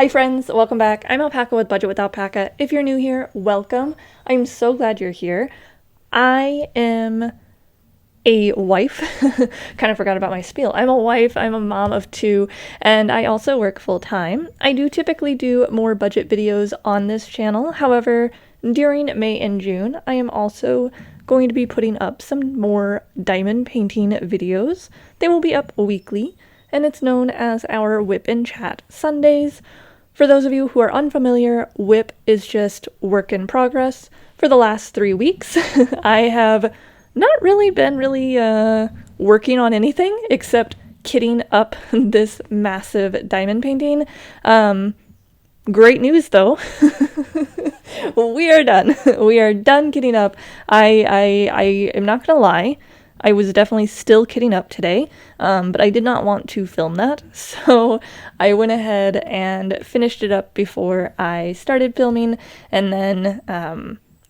Hi friends, welcome back. I'm Alpaca with Budget with Alpaca. If you're new here, welcome. I'm so glad you're here. I am a wife. Kind of forgot about my spiel. I'm a wife, I'm a mom of two, and I also work full time. I do typically do more budget videos on this channel. However, during May and June, I am also going to be putting up some more diamond painting videos. They will be up weekly, and it's known as our Whip and Chat Sundays. For those of you who are unfamiliar, WIP is just work in progress. For the last 3 weeks, I have not really been working on anything except kitting up this massive diamond painting. Great news though. We are done. We are done kitting up. I am not gonna lie. I was definitely still kitting up today, but I did not want to film that, so I went ahead and finished it up before I started filming, and then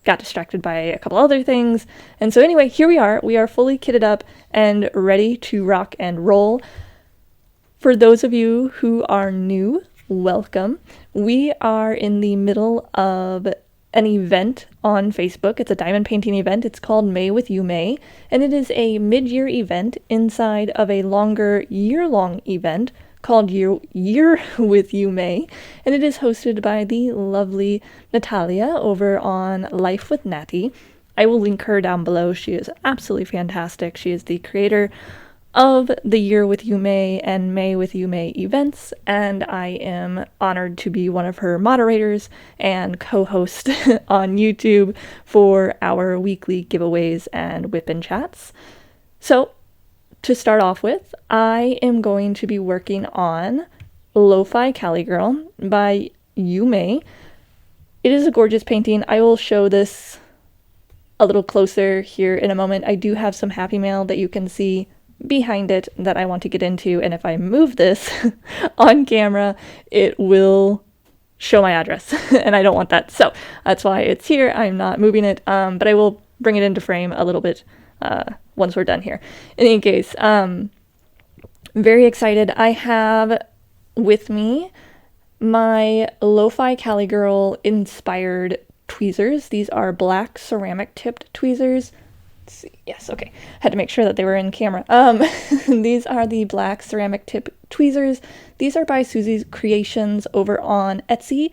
got distracted by a couple other things. And so anyway, here we are. We are fully kitted up and ready to rock and roll. For those of you who are new, welcome. We are in the middle of an event on Facebook. It's a diamond painting event. It's called May with Yuumei, and it is a mid-year event inside of a longer year-long event called Year with Yuumei, and it is hosted by the lovely Natalia over on Life with Nati. I will link her down below. She is absolutely fantastic. She is the creator of the Year with Yuumei and May with Yuumei events, and I am honored to be one of her moderators and co-host on YouTube for our weekly giveaways and whip and chats. So, to start off with, I am going to be working on Lofi Cali Girl by Yuumei. It is a gorgeous painting. I will show this a little closer here in a moment. I do have some happy mail that you can see behind it that I want to get into, and if I move this on camera, it will show my address, and I don't want that, so that's why it's here. I'm not moving it, but I will bring it into frame a little bit once we're done here. In any case, very excited. I have with me my Lo-Fi Cali Girl inspired tweezers. These are black ceramic tipped tweezers. Let's see. Yes, okay. Had to make sure that they were in camera. These are the black ceramic tip tweezers. These are by Susie's Creations over on Etsy.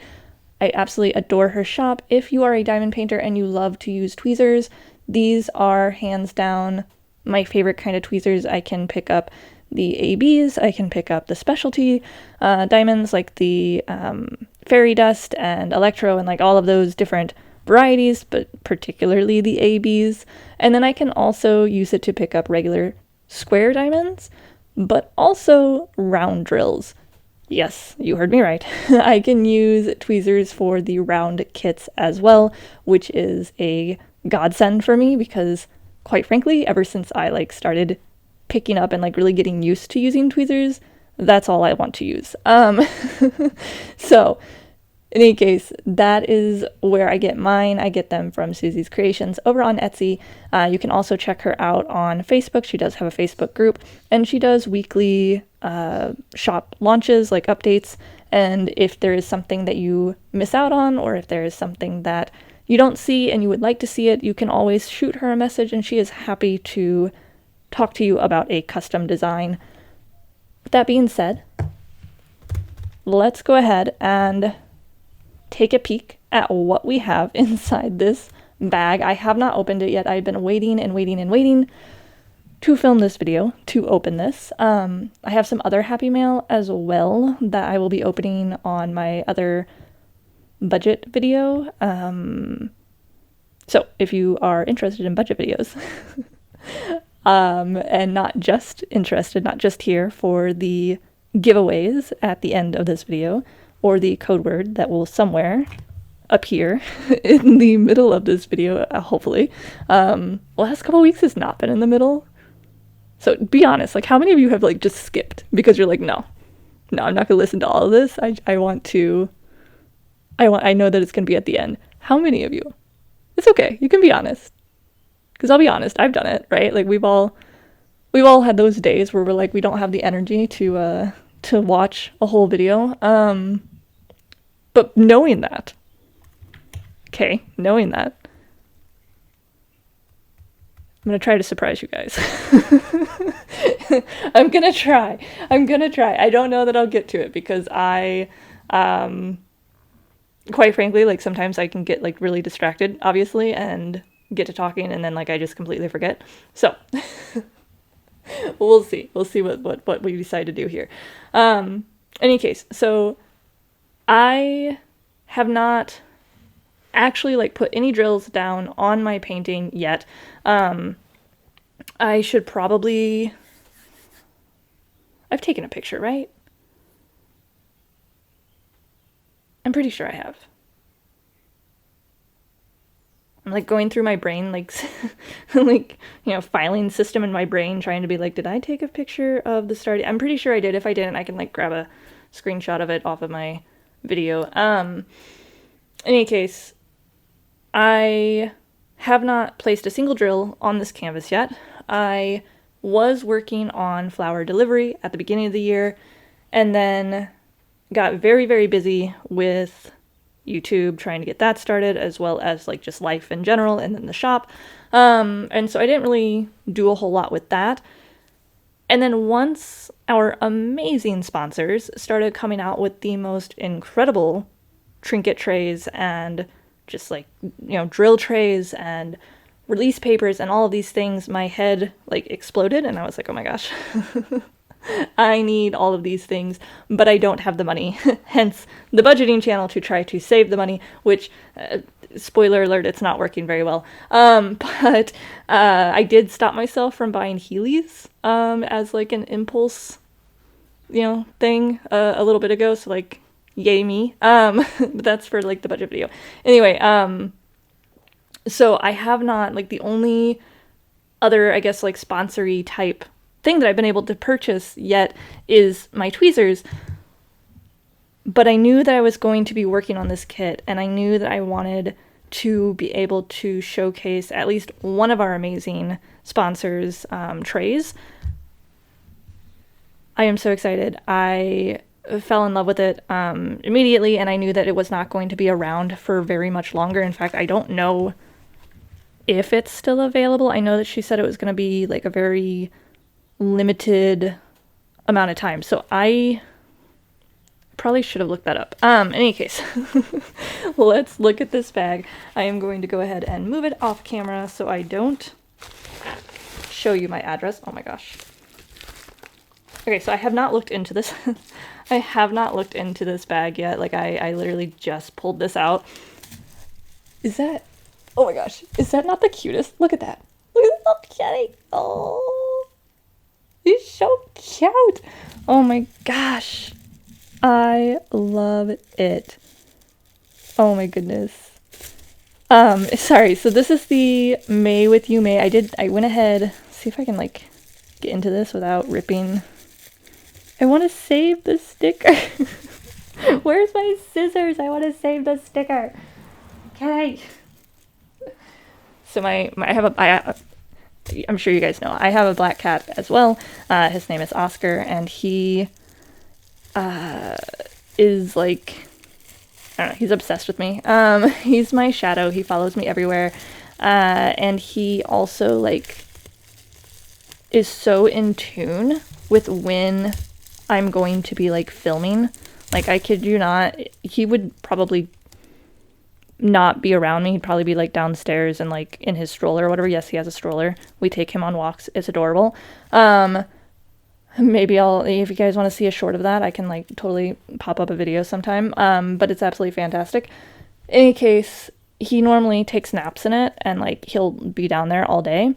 I absolutely adore her shop. If you are a diamond painter and you love to use tweezers, these are hands down my favorite kind of tweezers. I can pick up the ABs, I can pick up the specialty diamonds like the fairy dust and electro and like all of those different varieties, but particularly the ABs. And then I can also use it to pick up regular square diamonds, but also round drills. Yes, you heard me right. I can use tweezers for the round kits as well, which is a godsend for me because, quite frankly, ever since I started picking up and really getting used to using tweezers, that's all I want to use. So in any case, that is where I get mine. I get them from Susie's Creations over on Etsy. You can also check her out on Facebook. She does have a Facebook group, and she does weekly shop launches, like updates. And if there is something that you miss out on, or if there is something that you don't see and you would like to see it, you can always shoot her a message, and she is happy to talk to you about a custom design. With that being said, let's go ahead and take a peek at what we have inside this bag. I have not opened it yet. I've been waiting and waiting and waiting to film this video, to open this. I have some other happy mail as well that I will be opening on my other budget video. So if you are interested in budget videos, and not just interested, not just here for the giveaways at the end of this video, or the code word that will somewhere appear in the middle of this video, hopefully. Last couple weeks has not been in the middle. So be honest, how many of you have just skipped because you're no, I'm not gonna listen to all of this. I know that it's gonna be at the end. How many of you? It's okay, you can be honest. Because I'll be honest, I've done it, right? We've all had those days where we're we don't have the energy to watch a whole video. But knowing that, knowing that, I'm going to try to surprise you guys. I'm going to try. I don't know that I'll get to it because I, quite frankly, like sometimes I can get like really distracted, obviously, and get to talking and then like I just completely forget. So we'll see what we decide to do here. Any case, so I have not actually like put any drills down on my painting yet. I should probably, I've taken a picture, right? I'm pretty sure I have. I'm like going through my brain, like, like, you know, filing system in my brain, trying to be like, did I take a picture of the start? I'm pretty sure I did. If I didn't, I can like grab a screenshot of it off of my video. In any case, I have not placed a single drill on this canvas yet. I was working on flower delivery at the beginning of the year and then got very, very busy with YouTube trying to get that started, as well as like just life in general and then the shop. And so I didn't really do a whole lot with that. And then once our amazing sponsors started coming out with the most incredible trinket trays and just like, you know, drill trays and release papers and all of these things, my head like exploded and I was like, oh my gosh, I need all of these things, but I don't have the money. Hence the budgeting channel to try to save the money, which, spoiler alert, it's not working very well. But I did stop myself from buying Heelys as like an impulse, you know, thing a little bit ago. So like, yay me. But that's for like the budget video. Anyway, so I have not, like the only other, I guess, like sponsory type thing that I've been able to purchase yet is my tweezers. But I knew that I was going to be working on this kit and I knew that I wanted to be able to showcase at least one of our amazing sponsors' trays. I am so excited. I fell in love with it immediately, and I knew that it was not going to be around for very much longer. In fact, I don't know if it's still available. I know that she said it was going to be like a very limited amount of time, so I probably should have looked that up. In any case, let's look at this bag. I am going to go ahead and move it off camera so I don't show you my address. Oh my gosh. Okay, so I have not looked into this. I have not looked into this bag yet. Like, I literally just pulled this out. Is that... Oh my gosh. Is that not the cutest? Look at that. Look at that little kitty. Oh. He's so cute. Oh my gosh. I love it. Oh my goodness. Sorry. So this is the May with Yuumei. I went ahead... See if I can, like, get into this without ripping... I want to save the sticker. Where's my scissors? I want to save the sticker. Okay. So I'm sure you guys know, I have a black cat as well. His name is Oscar, and he is like, I don't know, he's obsessed with me. He's my shadow. He follows me everywhere. And he also like is so in tune with when I'm going to be like filming. Like, I kid you not, he would probably not be around me. He'd probably be like downstairs and like in his stroller or whatever. Yes, he has a stroller. We take him on walks. It's adorable. Maybe if you guys want to see a short of that, I can like totally pop up a video sometime. But it's absolutely fantastic. In any case, he normally takes naps in it and like he'll be down there all day.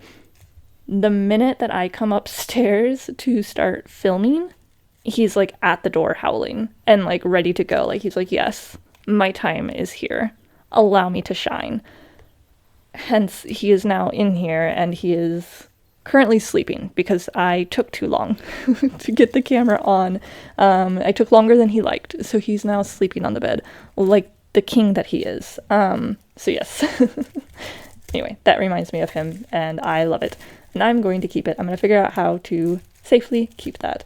The minute that I come upstairs to start filming, he's like at the door howling and like ready to go. Like, he's like, yes, my time is here. Allow me to shine. Hence, he is now in here and he is currently sleeping because I took too long to get the camera on. I took longer than he liked. So he's now sleeping on the bed like the king that he is. So yes. Anyway, that reminds me of him and I love it. And I'm going to keep it. I'm going to figure out how to safely keep that.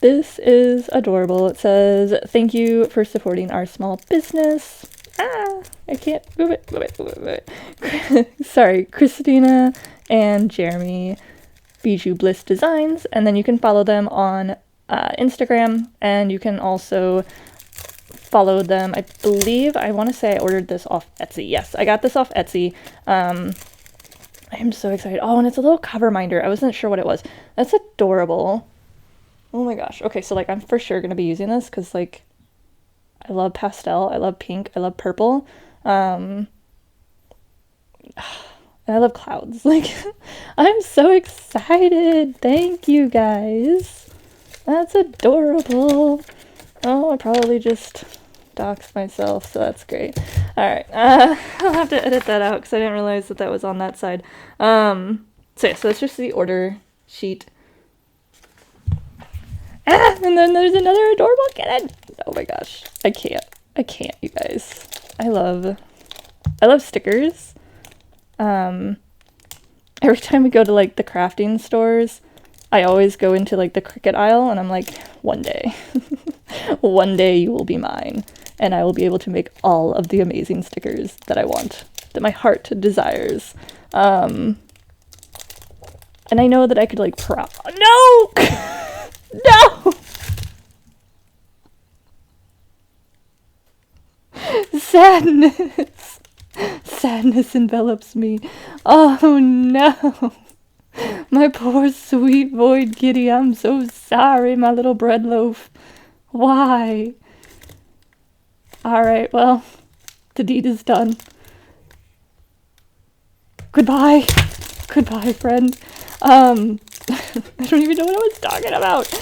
This is adorable. It says, "Thank you for supporting our small business." I can't move it. Sorry, Christina and Jeremy, Bijou Bliss Designs, and then you can follow them on Instagram, and you can also follow them. I believe, I want to say I ordered this off Etsy. Yes, I got this off Etsy. I'm so excited. Oh, and it's a little cover minder. I wasn't sure what it was. That's adorable. Oh my gosh. Okay, so like I'm for sure gonna be using this because like I love pastel, I love pink, I love purple, and I love clouds. Like I'm so excited. Thank you guys. That's adorable. Oh, I probably just doxed myself, so that's great. All right, I'll have to edit that out because I didn't realize that that was on that side. So yeah, so that's just the order sheet. And then there's another adorable kitten. Oh my gosh, I can't, you guys. I love stickers. Every time we go to like the crafting stores, I always go into like the Cricut aisle and I'm like, one day, one day you will be mine and I will be able to make all of the amazing stickers that I want, that my heart desires. And I know that I could like no! No! Sadness. Sadness envelops me. Oh no. My poor sweet void kitty. I'm so sorry, my little bread loaf. Why? Alright, well, the deed is done. Goodbye. Goodbye, friend. I don't even know what I was talking about.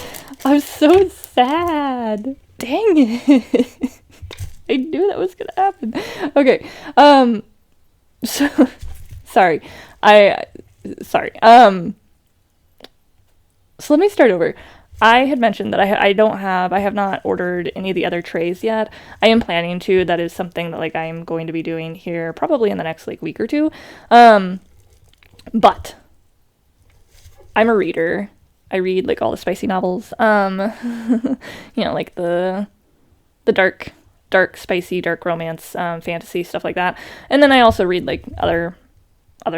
I'm so sad. Dang it. I knew that was gonna happen. Okay. So sorry. Sorry. So let me start over. I had mentioned that I have not ordered any of the other trays yet. I am planning to. That is something that like I am going to be doing here probably in the next like week or two. But I'm a reader. I read like all the spicy novels. You know, like the dark spicy, dark romance, fantasy, stuff like that. And then I also read like other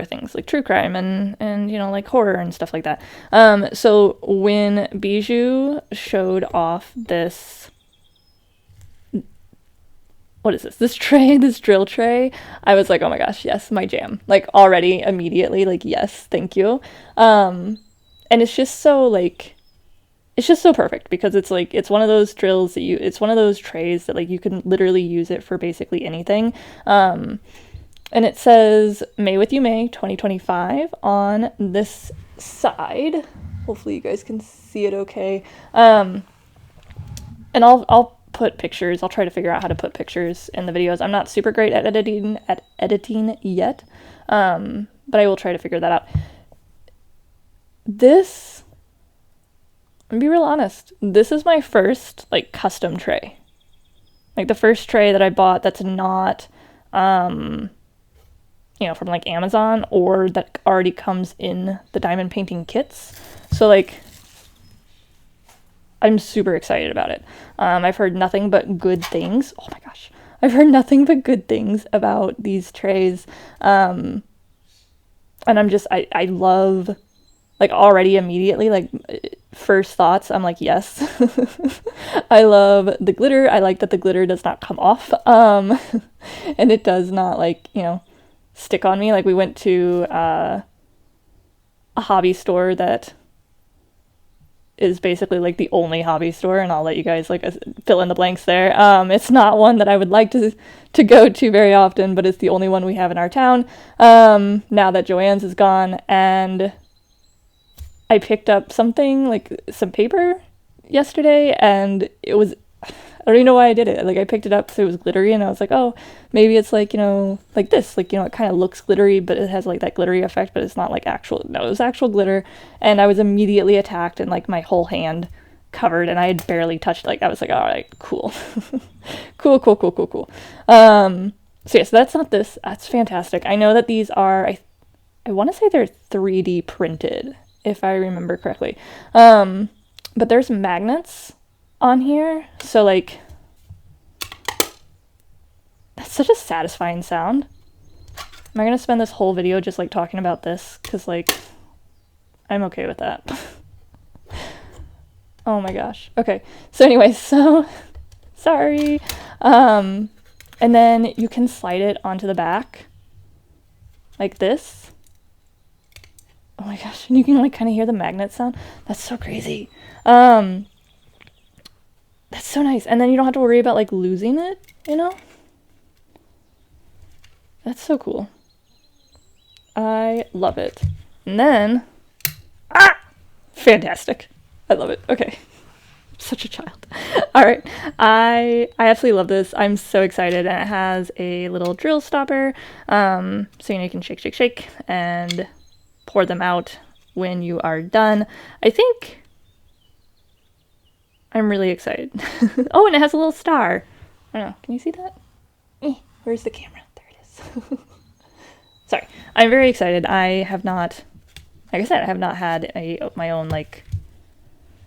things like true crime and you know, like horror and stuff like that. So when Bijou showed off this, what is this? This tray, this drill tray, I was like, oh my gosh, yes, my jam. Like already, immediately, like, yes, thank you. And it's just so like, it's just so perfect because it's like, it's one of those drills that it's one of those trays that like you can literally use it for basically anything. And it says May with Yuumei 2025 on this side. Hopefully you guys can see it okay. And I'll put pictures. I'll try to figure out how to put pictures in the videos. I'm not super great at editing yet. But I will try to figure that out. This, I'm gonna be real honest, this is my first like custom tray. Like the first tray that I bought that's not you know, from like Amazon or that already comes in the diamond painting kits. So like I'm super excited about it. I've heard nothing but good things. Oh my gosh. I've heard nothing but good things about these trays. And I'm just, I love, like already immediately, like first thoughts, I'm like, yes. I love the glitter. I like that the glitter does not come off. And it does not like, you know, stick on me. Like we went to a hobby store that is basically like the only hobby store, and I'll let you guys like fill in the blanks there. It's not one that I would like to go to very often, but it's the only one we have in our town now that Joanne's is gone. And I picked up something like some paper yesterday, and it was, I don't even know why I did it. Like I picked it up so it was glittery, and I was like, oh, maybe it's like, you know, like this, like, you know, it kind of looks glittery, but it has like that glittery effect, but it's not like actual, no, it was actual glitter. And I was immediately attacked and like my whole hand covered, and I had barely touched, like I was like, all right, cool. cool. So yeah, so that's not this. That's fantastic. I know that these are, I want to say they're 3D printed, if I remember correctly. But there's magnets on here, so like, that's such a satisfying sound. Am I gonna spend this whole video just like talking about this? Because like, I'm okay with that. Oh my gosh. Okay, so anyways, so sorry. And then you can slide it onto the back like this. Oh my gosh, and you can like kind of hear the magnet sound. That's so crazy. That's so nice. And then you don't have to worry about like losing it, you know? That's so cool. I love it. And then, fantastic. I love it. Okay. I'm such a child. All right. I absolutely love this. I'm so excited. And it has a little drill stopper. So you know, you can shake, shake, shake and pour them out when you are done. I think I'm really excited. Oh, and it has a little star. I don't know. Can you see that? Where's the camera? There it is. Sorry. I'm very excited. I have not, like I said, I have not had my own, like,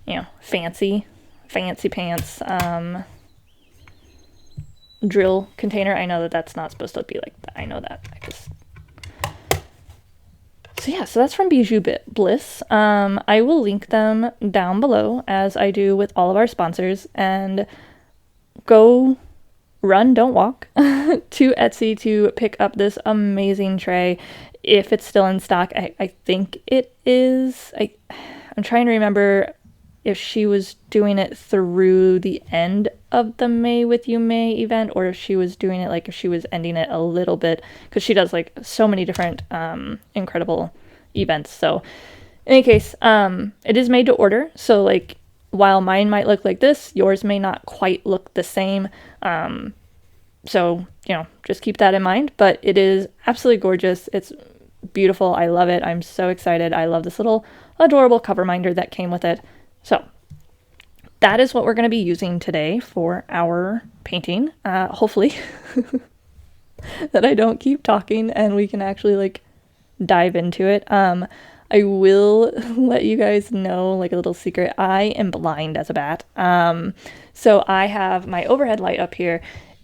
you know, fancy pants drill container. I know that that's not supposed to be like that. I know that. So yeah, so that's from Bijou Bliss. I will link them down below, as I do with all of our sponsors, and go run, don't walk, to Etsy to pick up this amazing tray if it's still in stock. I think it is. I'm trying to remember if she was doing it through the end of the May with Yuumei event, or if she was doing it like if she was ending it a little bit, because she does like so many different incredible events. So in any case, it is made to order, so like while mine might look like this, yours may not quite look the same. So, you know, just keep that in mind. But it is absolutely gorgeous. It's beautiful. I love it. I'm so excited. I love this little adorable cover minder that came with it. So that is what we're going to be using today for our painting. Hopefully that I don't keep talking and we can actually like dive into it. I will let you guys know, like a little secret, I am blind as a bat. So I have my overhead light up here.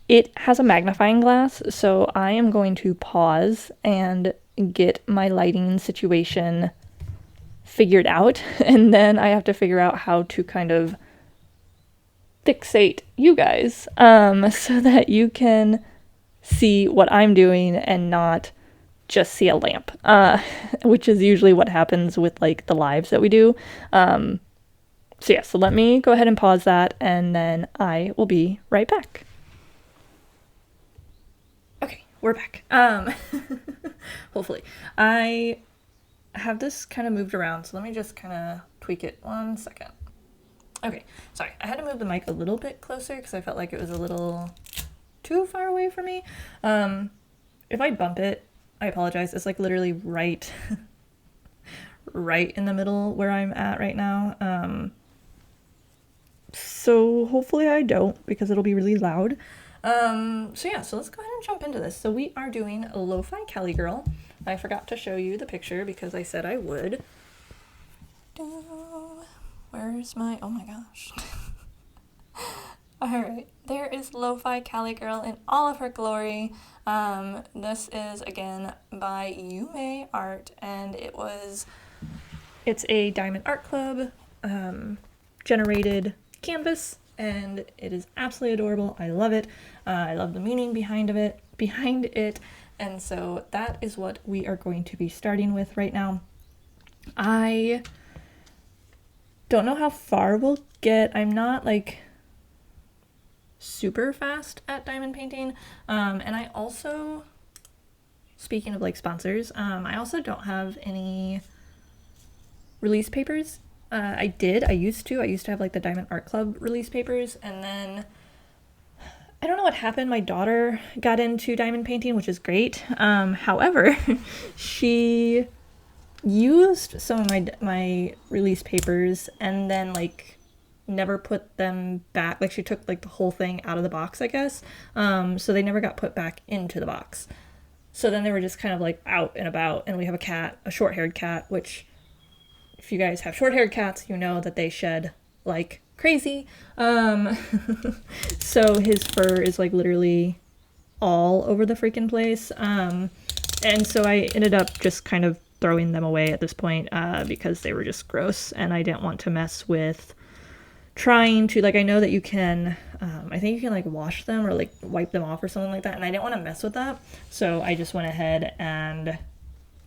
It has a magnifying glass, so I am going to pause and get my lighting situation figured out, and then I have to figure out how to kind of fixate you guys, so that you can see what I'm doing and not just see a lamp, which is usually what happens with like the lives that we do. So yeah, so let me go ahead and pause that, and then I will be right back. Okay, we're back. Hopefully. I have this kind of moved around, so let me just kind of tweak it 1 second. Okay, sorry. I had to move the mic a little bit closer because I felt like it was a little too far away for me. If I bump it, I apologize. It's like literally right in the middle where I'm at right now. So hopefully I don't, because it'll be really loud. So yeah, so let's go ahead and jump into this. So we are doing a Lofi Cali girl. I forgot to show you the picture because I said I would. Where's my, oh my gosh. Alright, there is Lofi Cali girl in all of her glory. This is again by Yuumei art, and it's a Diamond Art Club generated canvas, and it is absolutely adorable. I love it. I love the meaning behind it, and so that is what we are going to be starting with right now. I don't know how far we'll get. I'm not like super fast at diamond painting, and I also, speaking of like sponsors, I also don't have any release papers. I used to have like the Diamond Art Club release papers, and then I don't know what happened. My daughter got into diamond painting, which is great. However, she used some of my release papers and then like never put them back. Like she took like the whole thing out of the box, I guess. So they never got put back into the box. So then they were just kind of like out and about, and we have a cat, a short-haired cat, which if you guys have short-haired cats, you know that they shed like crazy. So his fur is like literally all over the freaking place. And so I ended up just kind of throwing them away at this point because they were just gross, and I didn't want to mess with trying to, like, I know that you can, I think you can like wash them or like wipe them off or something like that, and I didn't want to mess with that, so I just went ahead and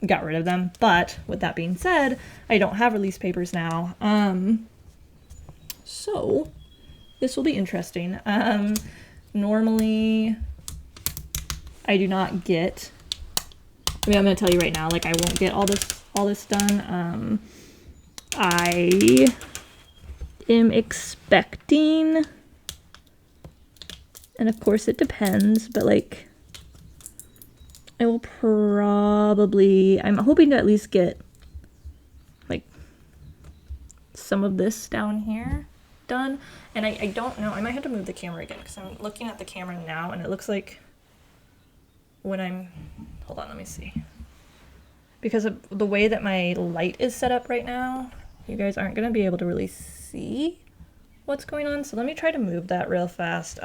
got rid of them. But with that being said, I don't have release papers now, so this will be interesting. Normally I do not get, I mean, I'm going to tell you right now, like, I won't get all this done. I am expecting, and of course it depends, but like, I will probably, I'm hoping to at least get like some of this down here done. And I don't know, I might have to move the camera again because I'm looking at the camera now and it looks like when I'm, hold on, let me see. Because of the way that my light is set up right now, you guys aren't going to be able to really see what's going on. So let me try to move that real fast.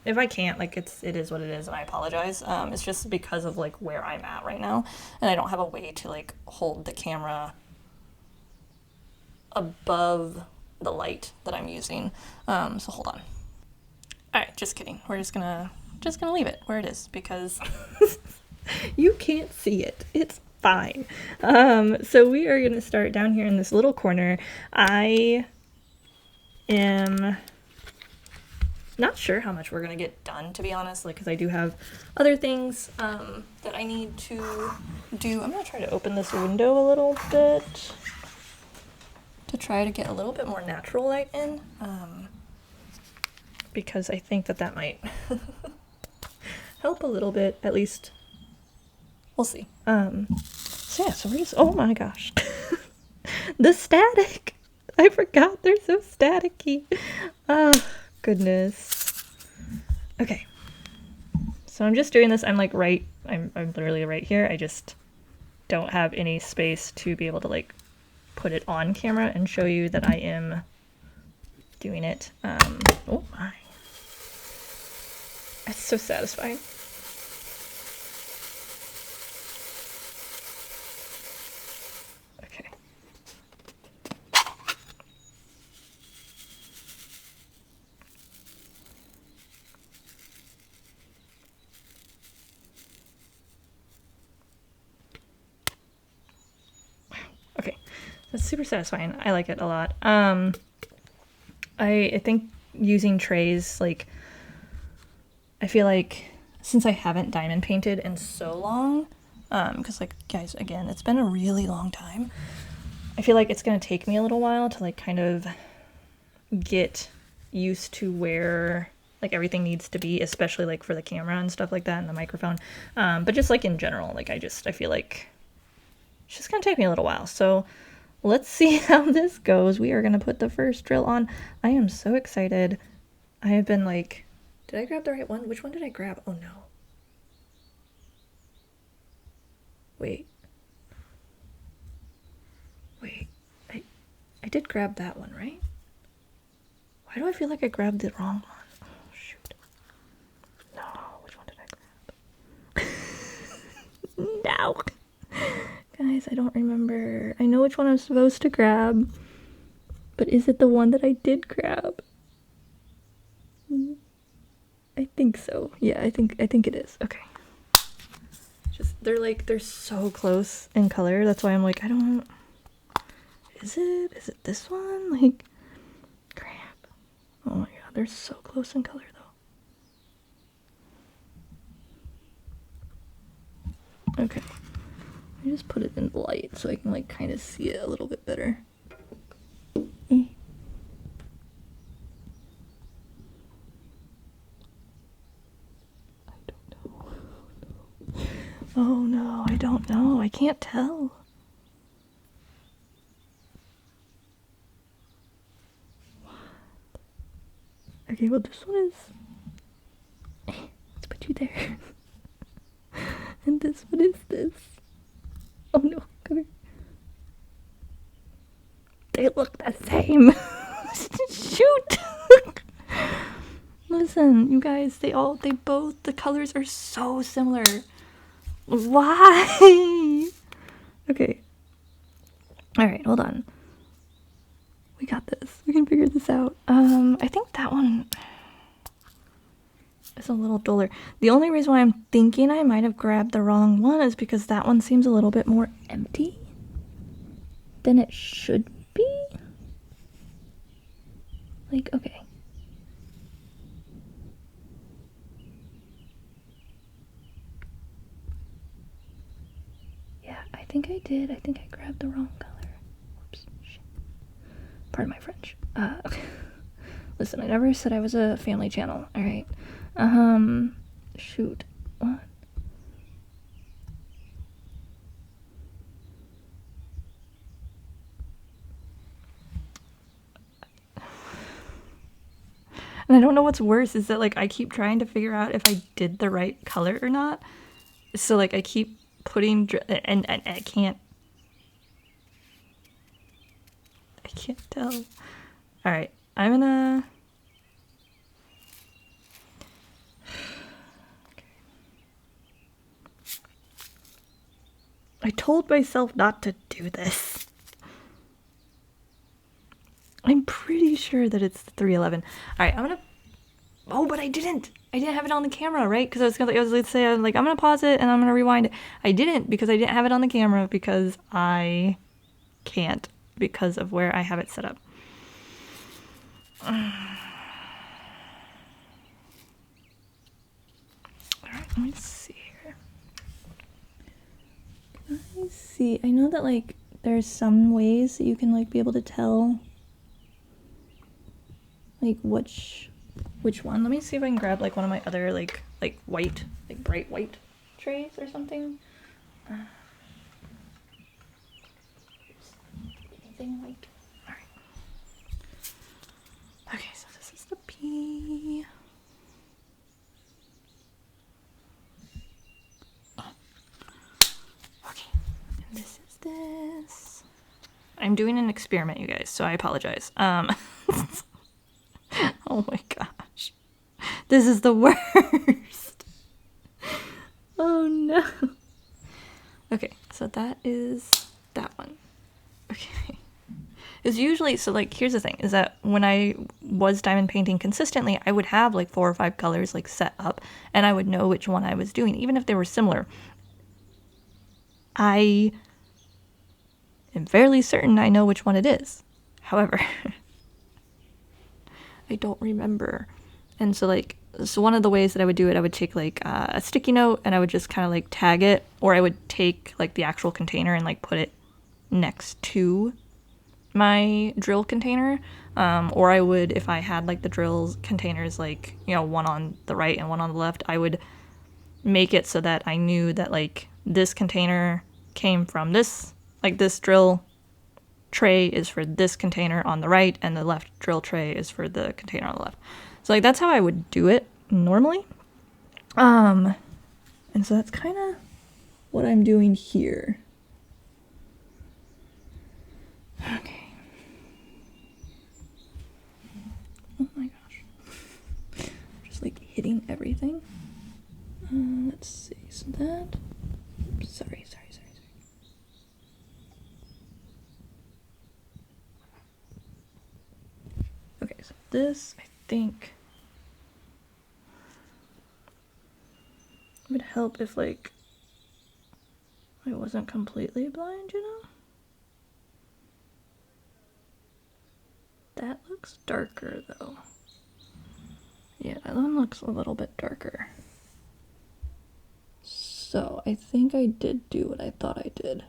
If I can't, like, it is what it is, and I apologize. It's just because of like where I'm at right now, and I don't have a way to like hold the camera above the light that I'm using. So hold on. All right, just kidding. We're just gonna leave it where it is because you can't see it. It's fine. So we are gonna start down here in this little corner. I am not sure how much we're gonna get done, to be honest, like, because I do have other things that I need to do. I'm gonna try to open this window a little bit to try to get a little bit more natural light in, because I think that might help a little bit, at least. We'll see. So yeah, so we're just, oh my gosh. The static. I forgot they're so staticky. Oh, goodness. Okay. So I'm just doing this. I'm like I'm literally right here. I just don't have any space to be able to like put it on camera and show you that I am doing it. Oh my. It's so satisfying. Okay, that's super satisfying. I like it a lot. I think using trays, like, I feel like since I haven't diamond painted in so long, because like, guys, again, it's been a really long time. I feel like it's gonna take me a little while to like kind of get used to where like everything needs to be, especially like for the camera and stuff like that and the microphone. But just like in general, like I feel like it's just gonna take me a little while. So let's see how this goes. We are gonna put the first drill on. I am so excited. I have been like, did I grab the right one? Which one did I grab? Oh no. Wait. I did grab that one, right? Why do I feel like I grabbed the wrong one? Oh shoot. No, which one did I grab? No. Guys, I don't remember. I know which one I'm supposed to grab, but is it the one that I did grab? I think so. Yeah, I think it is. Okay. Just they're so close in color. That's why I'm like, I don't. Is it this one? Like, crap. Oh my god, they're so close in color though. Okay. I just put it in light so I can like kind of see it a little bit better. I don't know. Oh no, I don't know. I can't tell. What? Okay, well this one is... Let's put you there. And this one is this. Oh no, come here. They look the same. Shoot! Listen, you guys, the colors are so similar. Why? Okay. Alright, hold on. We got this. We can figure this out. I think that one is a little duller. The only reason why I'm thinking I might have grabbed the wrong one is because that one seems a little bit more empty than it should be. Like, okay. Yeah, I think I did. I think I grabbed the wrong color. Whoops. Shit. Pardon my French. Listen, I never said I was a family channel. Alright. Shoot. What? And I don't know what's worse is that, like, I keep trying to figure out if I did the right color or not. So, like, I keep putting, and I can't tell. Alright, I'm gonna... I told myself not to do this. I'm pretty sure that it's 311. Alright, I'm gonna... Oh, but I didn't! I didn't have it on the camera, right? Because I was gonna say, I'm gonna pause it and I'm gonna rewind it. I didn't, because I didn't have it on the camera because I can't, because of where I have it set up. Alright, let me see here. Can I see? I know that, like, there's some ways that you can, like, be able to tell, like, which one. Let me see if I can grab, like, one of my other, like white, like, bright white trays or something. Anything white? Alright. Okay, so this is the P. Okay, and this is this. I'm doing an experiment, you guys, so I apologize. Oh my gosh. This is the worst. Oh no. Okay, so that is that one. Okay. It's usually, so, like, here's the thing, is that when I was diamond painting consistently, I would have like 4 or 5 colors, like, set up, and I would know which one I was doing, even if they were similar. I am fairly certain I know which one it is. However, I don't remember. And so, like, so one of the ways that I would do it, I would take, like, a sticky note and I would just kind of, like, tag it, or I would take, like, the actual container and, like, put it next to my drill container, or I would, if I had, like, the drill containers, like, you know, one on the right and one on the left, I would make it so that I knew that, like, this container came from this, like, this drill tray is for this container on the right, and the left drill tray is for the container on the left. So, like, that's how I would do it normally. And so that's kind of what I'm doing here. Okay. Oh my gosh. Just, like, hitting everything. Let's see. So that... Sorry. Okay, so this, I think, would help if, like, I wasn't completely blind, you know? That looks darker, though. Yeah, that one looks a little bit darker. So, I think I did do what I thought I did.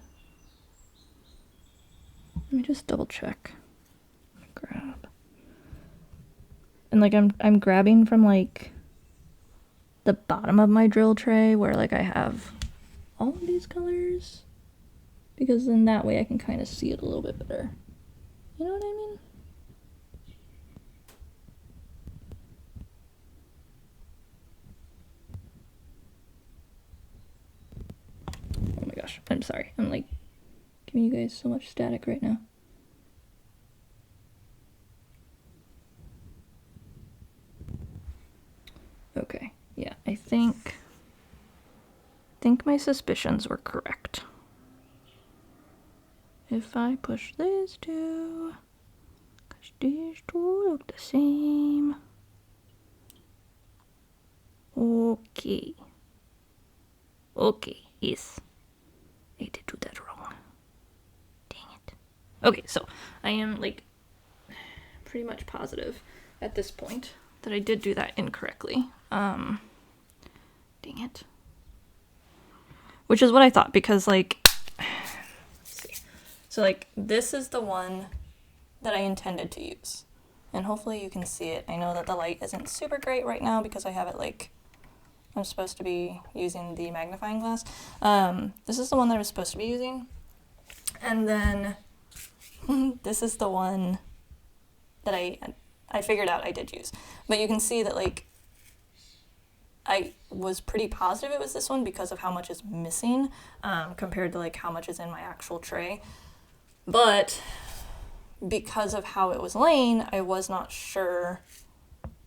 Let me just double check. Grab. And, like, I'm grabbing from, like, the bottom of my drill tray where, like, I have all of these colors, because then that way I can kind of see it a little bit better. You know what I mean? Oh my gosh, I'm sorry. I'm, like, giving you guys so much static right now. Okay, yeah, I think my suspicions were correct. If I push these two, because these two look the same. Okay. Okay, yes. I did do that wrong. Dang it. Okay, so I am like pretty much positive at this point that I did do that incorrectly. Dang it. Which is what I thought, because like, let's see. So like this is the one that I intended to use. And hopefully you can see it. I know that the light isn't super great right now because I have it like, I'm supposed to be using the magnifying glass. This is the one that I was supposed to be using. And then this is the one that I figured out I did use. But you can see that like I was pretty positive it was this one because of how much is missing compared to like how much is in my actual tray. But because of how it was laying, I was not sure.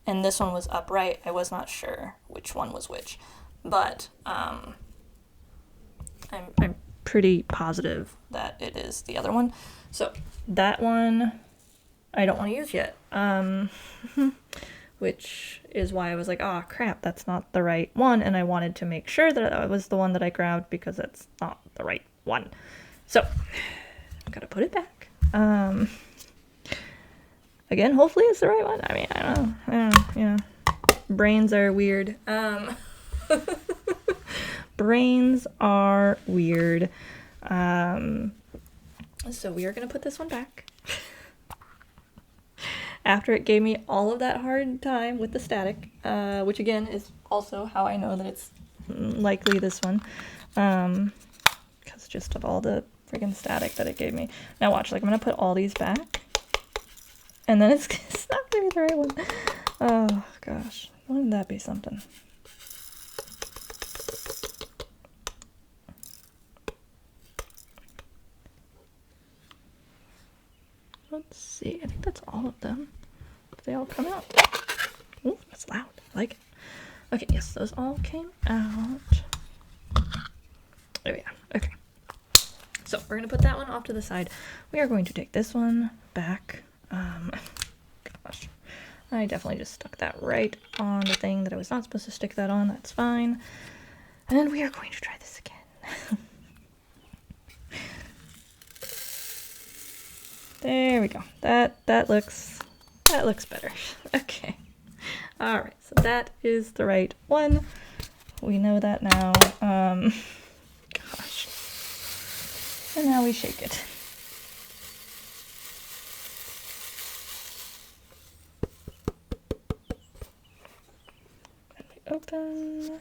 And this one was upright. I was not sure which one was which. But I'm pretty positive that it is the other one. So that one I don't want to use yet. Which is why I was like, oh crap, that's not the right one. And I wanted to make sure that it was the one that I grabbed because it's not the right one. So I'm gonna put it back. Again, hopefully it's the right one. I mean, I don't know, you know, brains are weird. Brains are weird. So we are going to put this one back. After it gave me all of that hard time with the static, which again is also how I know that it's likely this one. Because just of all the friggin' static that it gave me. Now watch, like I'm going to put all these back. And then it's not going to be the right one. Oh, gosh. Wouldn't that be something? Let's see. I think that's all of them. Did they all come out? Ooh, that's loud. I like it. Okay, yes, those all came out. Oh, yeah. Okay. So we're going to put that one off to the side. We are going to take this one back. Gosh, I definitely just stuck that right on the thing that I was not supposed to stick that on. That's fine. And we are going to try this again. There we go. That looks better. Okay. All right. So that is the right one. We know that now. Gosh. And now we shake it. Open.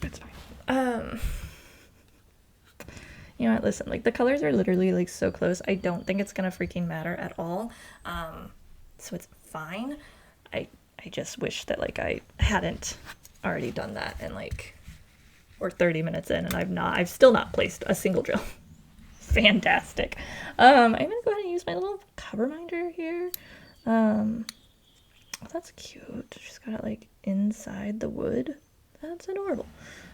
It's fine. You know what, listen, like the colors are literally like so close. I don't think it's gonna freaking matter at all. So it's fine. I just wish that like I hadn't already done that and like we're 30 minutes in and I've still not placed a single drill. Fantastic. I'm gonna go ahead and use my little cover minder here. Oh, that's cute. She's got it like inside the wood. That's adorable.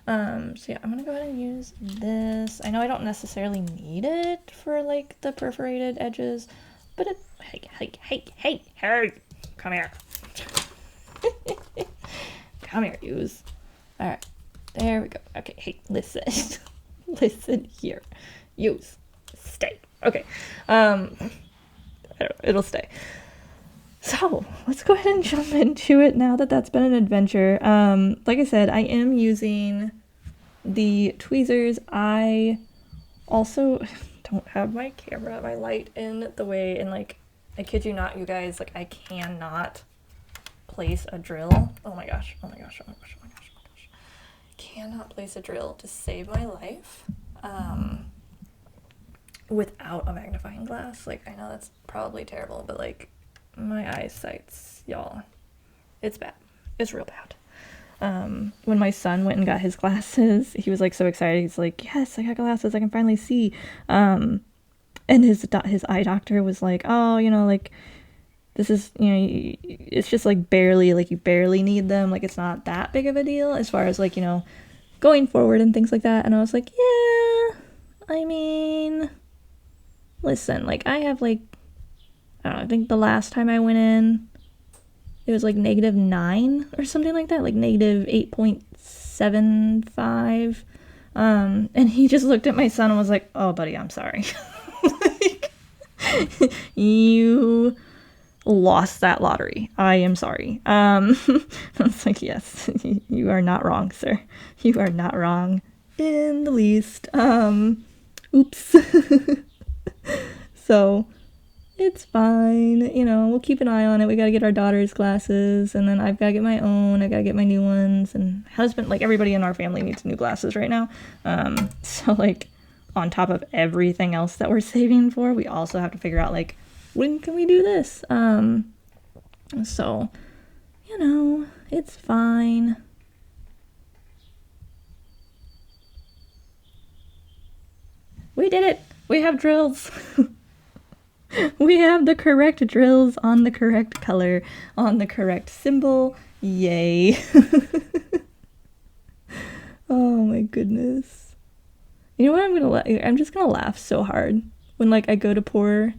So yeah, I'm gonna go ahead and use this. I know I don't necessarily need it for like the perforated edges, but it, hey, come here. Come here, use. All right, there we go. Okay, hey, listen, listen here, use. Stay. Okay. It'll stay. So let's go ahead and jump into it now that that's been an adventure. Like I said, I am using the tweezers. I also don't have my light in the way, and like, I kid you not, you guys, like I cannot place a drill. Oh my gosh. Cannot place a drill to save my life. Without a magnifying glass. Like, I know that's probably terrible, but like my eyesight's, y'all, it's bad. It's real bad. When my son went and got his glasses, he was like so excited. He's like, yes, I got glasses, I can finally see. And his eye doctor was like, oh, like, this is, it's just like barely, like, you barely need them. Like, it's not that big of a deal as far as like, going forward and things like that. And I was like, yeah, I mean, listen, like, I have like, I don't know, I think the last time I went in, it was like -9 or something like that, like -8.75. And he just looked at my son and was like, oh, buddy, I'm sorry. Like, you lost that lottery. I am sorry. I was like, yes, you are not wrong, sir. You are not wrong in the least. Oops. So it's fine. We'll keep an eye on it. We got to get our daughter's glasses, and then I've got to get my own. I got to get my new ones, and husband, like, everybody in our family needs new glasses right now. So like, on top of everything else that we're saving for, we also have to figure out, like, when can we do this? So, it's fine. We did it. We have drills. We have the correct drills on the correct color, on the correct symbol. Yay. Oh my goodness. You know what? I'm just gonna laugh so hard when, like, I go to pour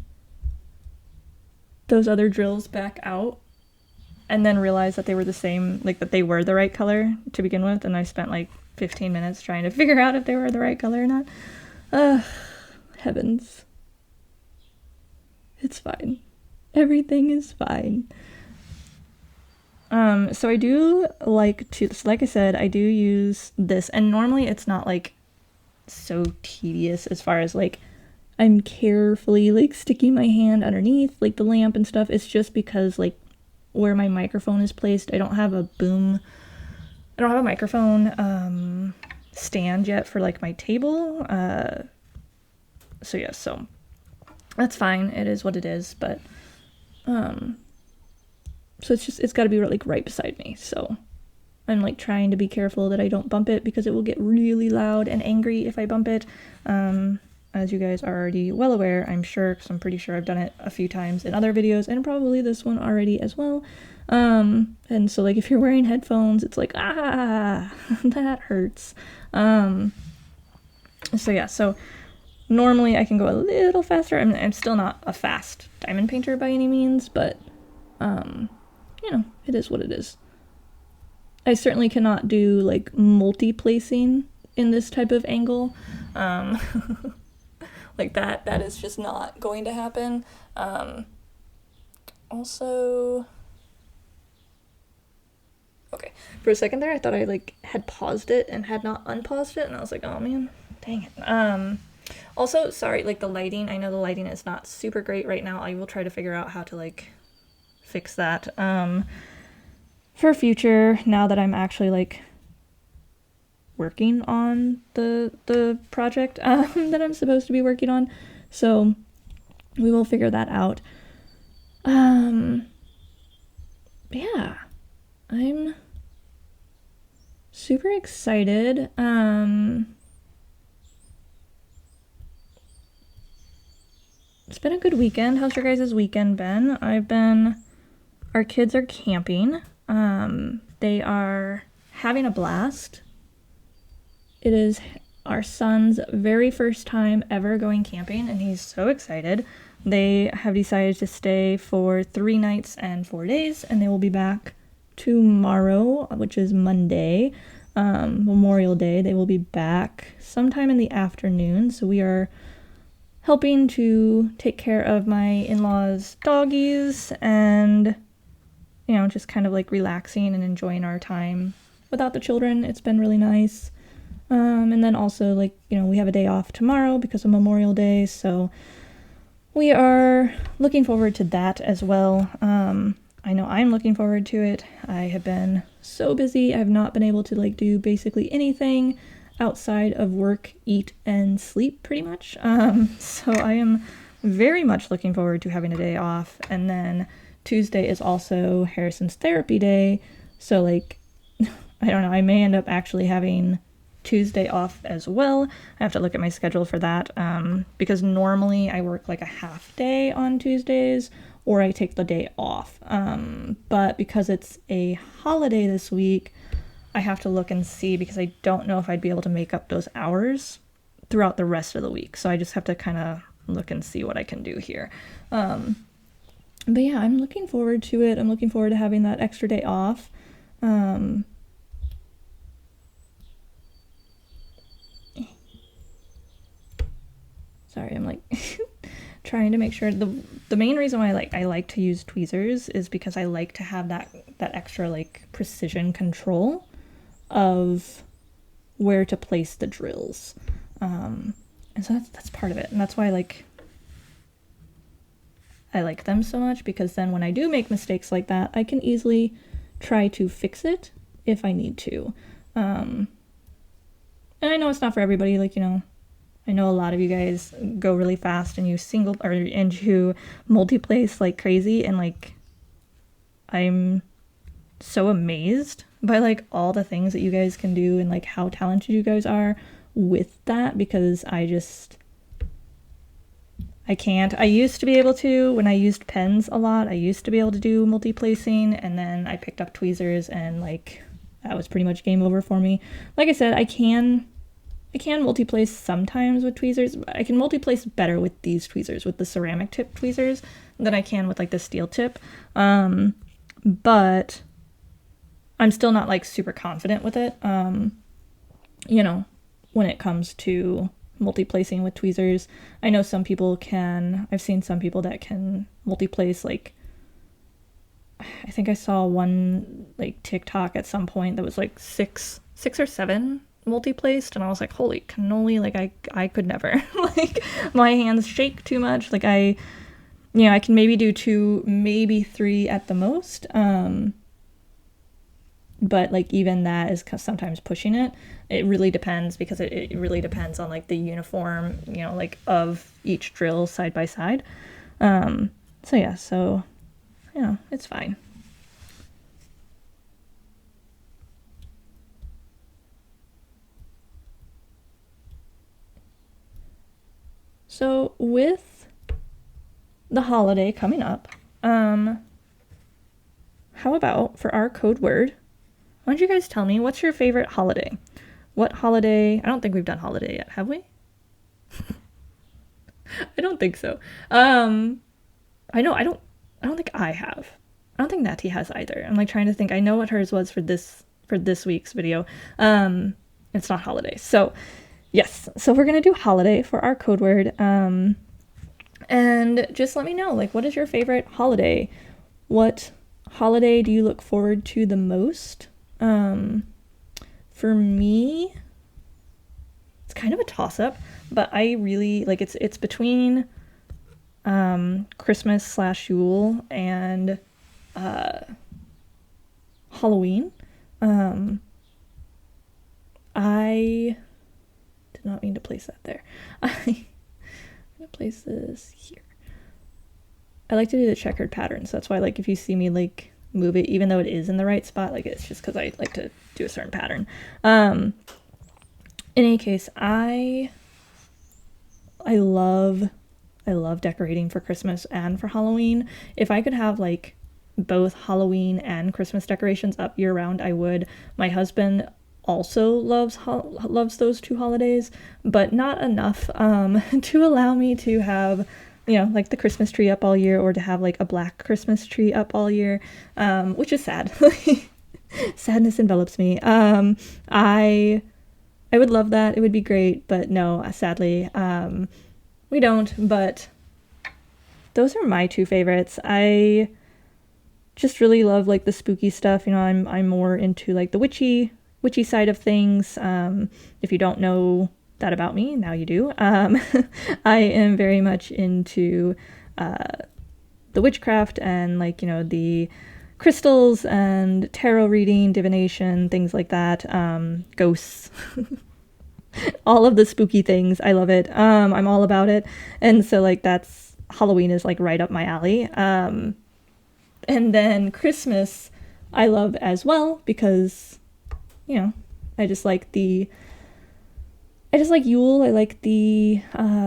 those other drills back out and then realize that they were the same, like, that they were the right color to begin with, and I spent like 15 minutes trying to figure out if they were the right color or not. Heavens. It's fine. Everything is fine. So I do like to, so like I said, I do use this, and normally it's not like so tedious as far as like I'm carefully like sticking my hand underneath like the lamp and stuff. It's just because like where my microphone is placed, I don't have a microphone stand yet for like my table. So yeah, so that's fine. It is what it is, but so it's got to be like right beside me. So I'm like trying to be careful that I don't bump it, because it will get really loud and angry if I bump it. As you guys are already well aware, I'm sure, because I'm pretty sure I've done it a few times in other videos, and probably this one already as well. And so like if you're wearing headphones, it's like, that hurts. So yeah, so normally I can go a little faster. I'm still not a fast diamond painter by any means, but it is what it is. I certainly cannot do like multi-placing in this type of angle. Like that is just not going to happen. Also, okay, for a second there I thought I like had paused it and had not unpaused it, and I was like, oh man, dang it. Also, sorry, like the lighting, I know the lighting is not super great right now. I will try to figure out how to like fix that for future, now that I'm actually like working on the project that I'm supposed to be working on. So we will figure that out. Yeah, I'm super excited. It's been a good weekend. How's your guys' weekend been? Our kids are camping. They are having a blast. It is our son's very first time ever going camping, and he's so excited. They have decided to stay for 3 nights and 4 days, and they will be back tomorrow, which is Monday, Memorial Day. They will be back sometime in the afternoon, so we are helping to take care of my in-laws' doggies and, just kind of like relaxing and enjoying our time without the children. It's been really nice. And then also, like, we have a day off tomorrow because of Memorial Day, so we are looking forward to that as well. I know I'm looking forward to it. I have been so busy. I have not been able to, like, do basically anything outside of work, eat, and sleep, pretty much. So I am very much looking forward to having a day off. And then Tuesday is also Harrison's therapy day, so, like, I don't know, I may end up actually having Tuesday off as well. I have to look at my schedule for that, because normally I work like a half day on Tuesdays or I take the day off. But because it's a holiday this week, I have to look and see, because I don't know if I'd be able to make up those hours throughout the rest of the week. So I just have to kind of look and see what I can do here. But yeah, I'm looking forward to it. I'm looking forward to having that extra day off. Sorry, I'm like trying to make sure. The main reason why I like to use tweezers is because I like to have that extra like precision control of where to place the drills. And so that's part of it. And that's why I like them so much, because then when I do make mistakes like that, I can easily try to fix it if I need to. And I know it's not for everybody, I know a lot of you guys go really fast and you you multi-place like crazy, and I'm so amazed by all the things that you guys can do and how talented you guys are with that, because I can't. I used to be able to when I used pens a lot. I used to be able to do multi-placing, and then I picked up tweezers and that was pretty much game over for me. Like I said, I can multi-place sometimes with tweezers. I can multi-place better with these tweezers, with the ceramic tip tweezers, than I can with the steel tip. But I'm still not super confident with it. When it comes to multi-placing with tweezers. I know some people can. I've seen some people that can multi-place I think I saw one TikTok at some point that was six or seven multi-placed, and I was like, holy cannoli, I could never. My hands shake too much. I can maybe do 2, maybe 3 at the most. But even that is sometimes pushing it. It really depends, because it really depends on the uniform, of each drill side by side. So yeah, it's fine. So with the holiday coming up, how about for our code word, why don't you guys tell me, what's your favorite holiday? What holiday? I don't think we've done holiday yet, have we? I don't think so. I don't think I have. I don't think Nati has either. I'm trying to think. I know what hers was for this week's video. It's not holiday. So yes, so we're gonna do holiday for our code word. And just let me know, what is your favorite holiday? What holiday do you look forward to the most? For me, it's kind of a toss-up, but I really it's between Christmas / Yule and Halloween. I did not mean to place that there. I'm gonna place this here. I like to do the checkered pattern, so that's why if you see me move it, even though it is in the right spot, it's just because I like to do a certain pattern. In any case, I love decorating for Christmas and for Halloween. If I could have both Halloween and Christmas decorations up year round, I would. My husband also loves those two holidays, but not enough to allow me to have the Christmas tree up all year, or to have a black Christmas tree up all year, which is sad. Sadness envelops me. I would love that. It would be great, but no, sadly, we don't. But those are my two favorites. I just really love the spooky stuff. I'm more into the witchy side of things. If you don't know that about me, now you do. I am very much into the witchcraft and the crystals and tarot reading, divination, things like that, ghosts, all of the spooky things. I love it. I'm all about it. And so that's Halloween is right up my alley. And then Christmas I love as well, because I just like the I just like Yule. I like the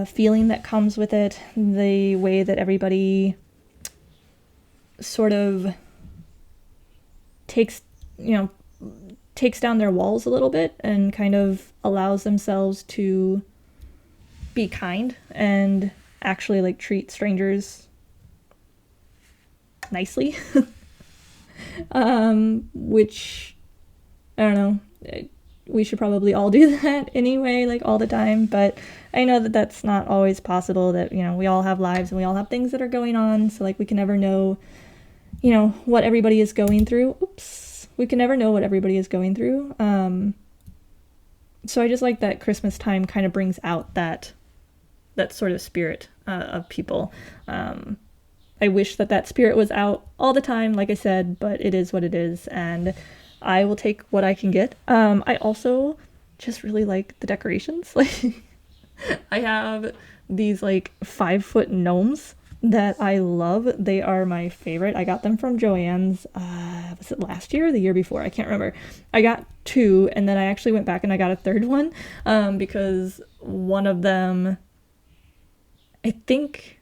feeling that comes with it, the way that everybody sort of takes, takes down their walls a little bit and kind of allows themselves to be kind and actually like treat strangers nicely. Which, I don't know, we should probably all do that anyway, like all the time, but I know that that's not always possible, that, we all have lives and we all have things that are going on, so like we can never know, what everybody is going through. We can never know what everybody is going through. So I just like that Christmas time kind of brings out that sort of spirit of people. I wish that spirit was out all the time, like I said, but it is what it is, and I will take what I can get. I also just really like the decorations. Like, I have these like 5-foot gnomes that I love. They are my favorite. I got them from Joann's, was it last year or the year before? I can't remember. I got 2, and then I actually went back and I got a 3rd one, because one of them, I think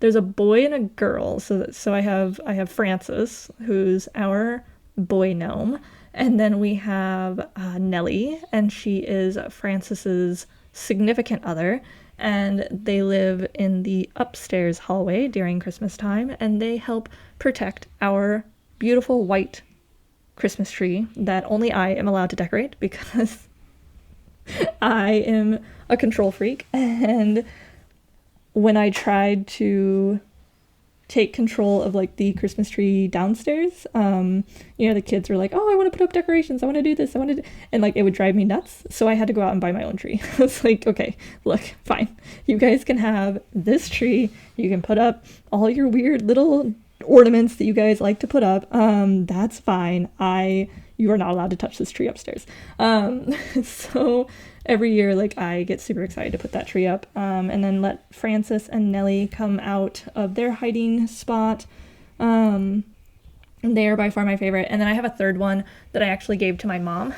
there's a boy and a girl. So I have Francis, who's our boy gnome, and then we have Nellie, and she is Francis's significant other, and they live in the upstairs hallway during Christmas time, and they help protect our beautiful white Christmas tree that only I am allowed to decorate because I am a control freak. And when I tried to take control of like the Christmas tree downstairs, the kids were like, oh, I want to put up decorations, I want to do this, and like it would drive me nuts, so I had to go out and buy my own tree. I was like, okay, look, fine, you guys can have this tree, you can put up all your weird little ornaments that you guys like to put up, that's fine, you are not allowed to touch this tree upstairs. So every year, like, I get super excited to put that tree up, and then let Francis and Nellie come out of their hiding spot. They are by far my favorite. And then I have a 3rd one that I actually gave to my mom,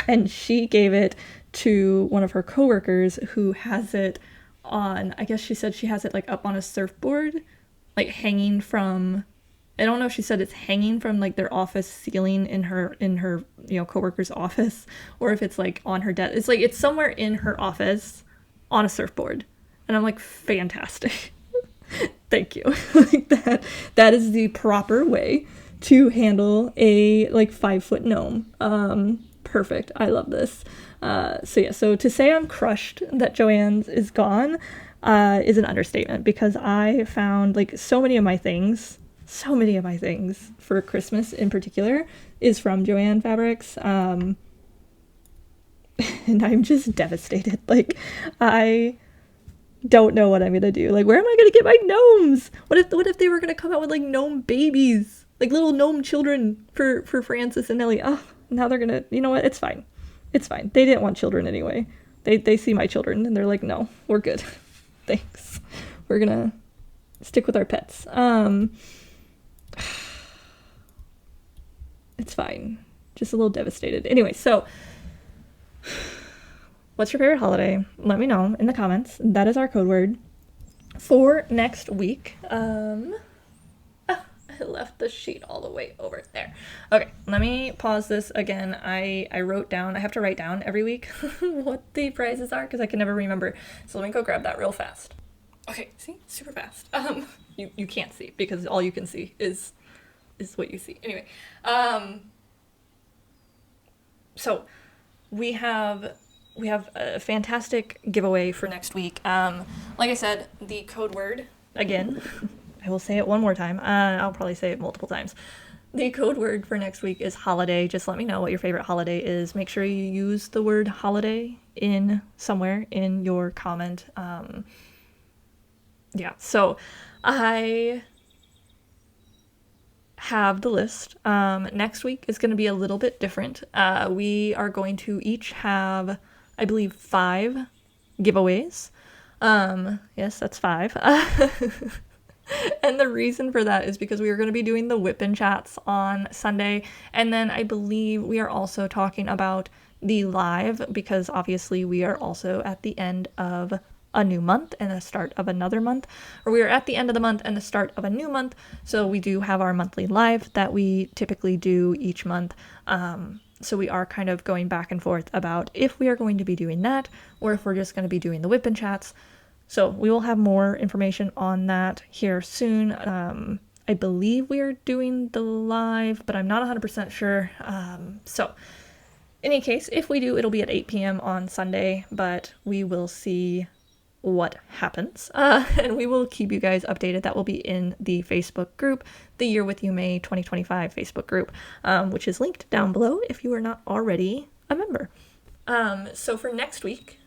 and she gave it to one of her coworkers who has it on, I guess she said she has it like up on a surfboard, like hanging from, I don't know if she said it's hanging from like their office ceiling in her coworker's office, or if it's like on her desk. It's like it's somewhere in her office on a surfboard. And I'm like, fantastic. Thank you. Like that is the proper way to handle a like 5-foot gnome. Perfect. I love this. So to say I'm crushed that Joann's is gone is an understatement, because I found like so many of my things for Christmas in particular is from Joann Fabrics, and I'm just devastated. Like, I don't know what I'm gonna do. Like, where am I gonna get my gnomes? What if they were gonna come out with like gnome babies, like little gnome children for Francis and Nellie? Oh, now they're gonna, you know what? It's fine. They didn't want children anyway. They see my children and they're like, no, we're good. Thanks. We're gonna stick with our pets. It's fine. Just a little devastated. Anyway, so what's your favorite holiday? Let me know in the comments. That is our code word for next week. I left the sheet all the way over there. Okay, let me pause this again. I wrote down, I have to write down every week what the prizes are because I can never remember. So let me go grab that real fast. Okay, see? Super fast. You can't see because all you can see is what you see. Anyway, so we have a fantastic giveaway for next week. Like I said, the code word, again, I will say it one more time. I'll probably say it multiple times. The code word for next week is holiday. Just let me know what your favorite holiday is. Make sure you use the word holiday in somewhere in your comment. Yeah, so I have the list. Next week is going to be a little bit different. We are going to each have, I believe, 5 giveaways. Yes, that's 5. And the reason for that is because we are going to be doing the whip and chats on Sunday. And then I believe we are also talking about the live because obviously we are also at the end of a new month and the start of another month, or we are at the end of the month and the start of a new month. So we do have our monthly live that we typically do each month. So we are kind of going back and forth about if we are going to be doing that or if we're just going to be doing the whip and chats. So we will have more information on that here soon. I believe we are doing the live, but I'm not 100% sure. So in any case, if we do, it'll be at 8 p.m. on Sunday, but we will see what happens. And we will keep you guys updated. That will be in the Facebook group, the Year with Yuumei 2025 Facebook group, which is linked down below if you are not already a member. So for next week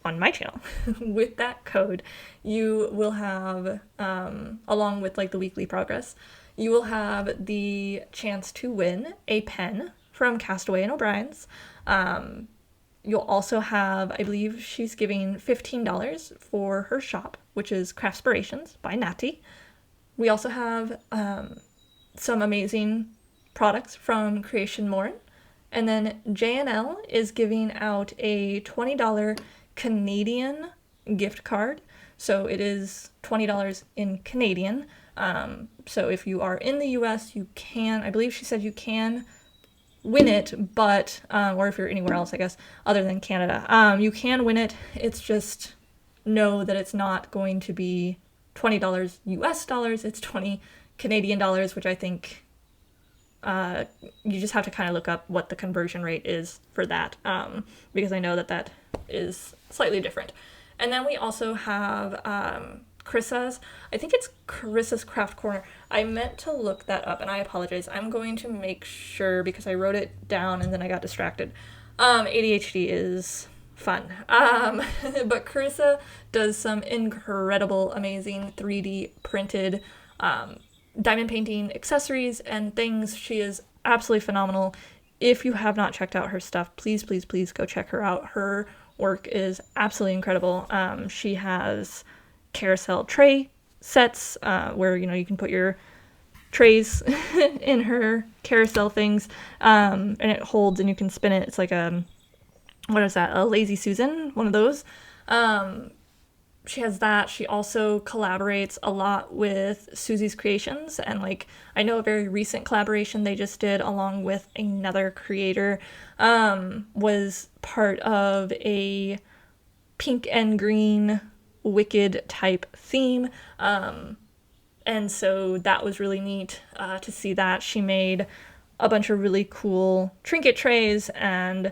on my channel, with that code, you will have, along with like the weekly progress, you will have the chance to win a pen from Castaway and O'Brien's. You'll also have, I believe she's giving $15 for her shop, which is Craftspirations by Nati. We also have some amazing products from Creation Morin. And then JNL is giving out a $20 Canadian gift card. So it is $20 in Canadian. So if you are in the US, you can, I believe she said you can win it, but or if you're anywhere else, I guess, other than Canada, you can win it. It's just know that it's not going to be $20 US dollars. It's 20 Canadian dollars, which I think you just have to kind of look up what the conversion rate is for that, because I know that that is slightly different. And then we also have Carissa's, I think it's Carissa's Craft Corner. I meant to look that up and I apologize. I'm going to make sure because I wrote it down and then I got distracted. ADHD is fun. But Carissa does some incredible, amazing 3D printed diamond painting accessories and things. She is absolutely phenomenal. If you have not checked out her stuff, please, please, please go check her out. Her work is absolutely incredible. She has carousel tray sets where you can put your trays in her carousel things, and it holds and you can spin it. It's like a Lazy Susan, one of those. She has that. She also collaborates a lot with Susie's Creations, and I know a very recent collaboration they just did along with another creator was part of a pink and green Wicked type theme, and so that was really neat to see that. She made a bunch of really cool trinket trays, and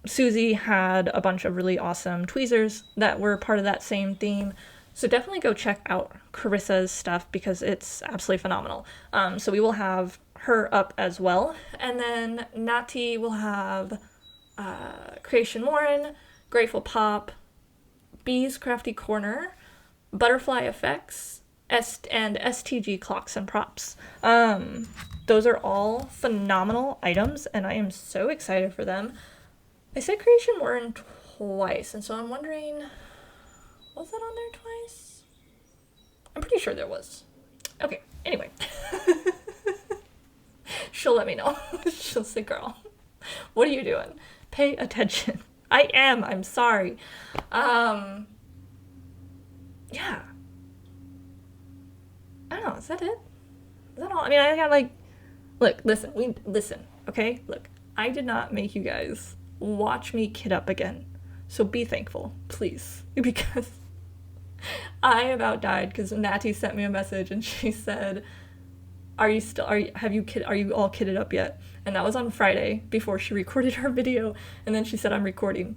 Susie had a bunch of really awesome tweezers that were part of that same theme. So definitely go check out Carissa's stuff because it's absolutely phenomenal. So we will have her up as well, and then Nati will have Creation Morin, Grateful Pop, Bee's Crafty Corner, Butterfly Effects, and STG Clocks and Props. Those are all phenomenal items, and I am so excited for them. I said Creation Morin twice, and so I'm wondering, was that on there twice? I'm pretty sure there was. Okay, anyway. She'll let me know. She'll say, girl, what are you doing? Pay attention. I am. I'm sorry. Yeah. I don't know. Is that it? Is that all? I mean, I got look, listen, okay? Look, I did not make you guys watch me kid up again. So be thankful, please. Because I about died because Nati sent me a message and she said, are you all kidded up yet? And that was on Friday before she recorded her video. And then she said, I'm recording.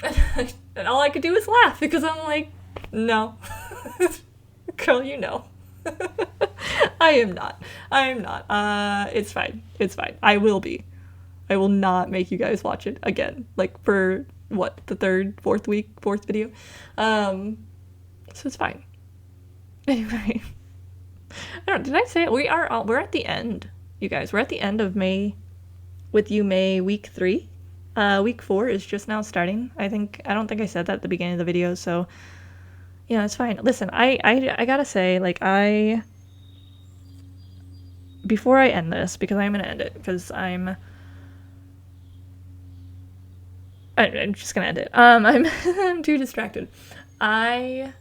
And all I could do was laugh because I'm like, no. Girl, you know. I am not. It's fine. I will be. I will not make you guys watch it again. For what, the fourth video? So it's fine. Anyway. Did I say it? We're at the end, you guys. We're at the end of May with Yuumei week 3. Week 4 is just now starting. I don't think I said that at the beginning of the video, so yeah, it's fine. Listen, I gotta say, before I end this, because I'm gonna end it, because I'm I'm just gonna end it. I'm too distracted. I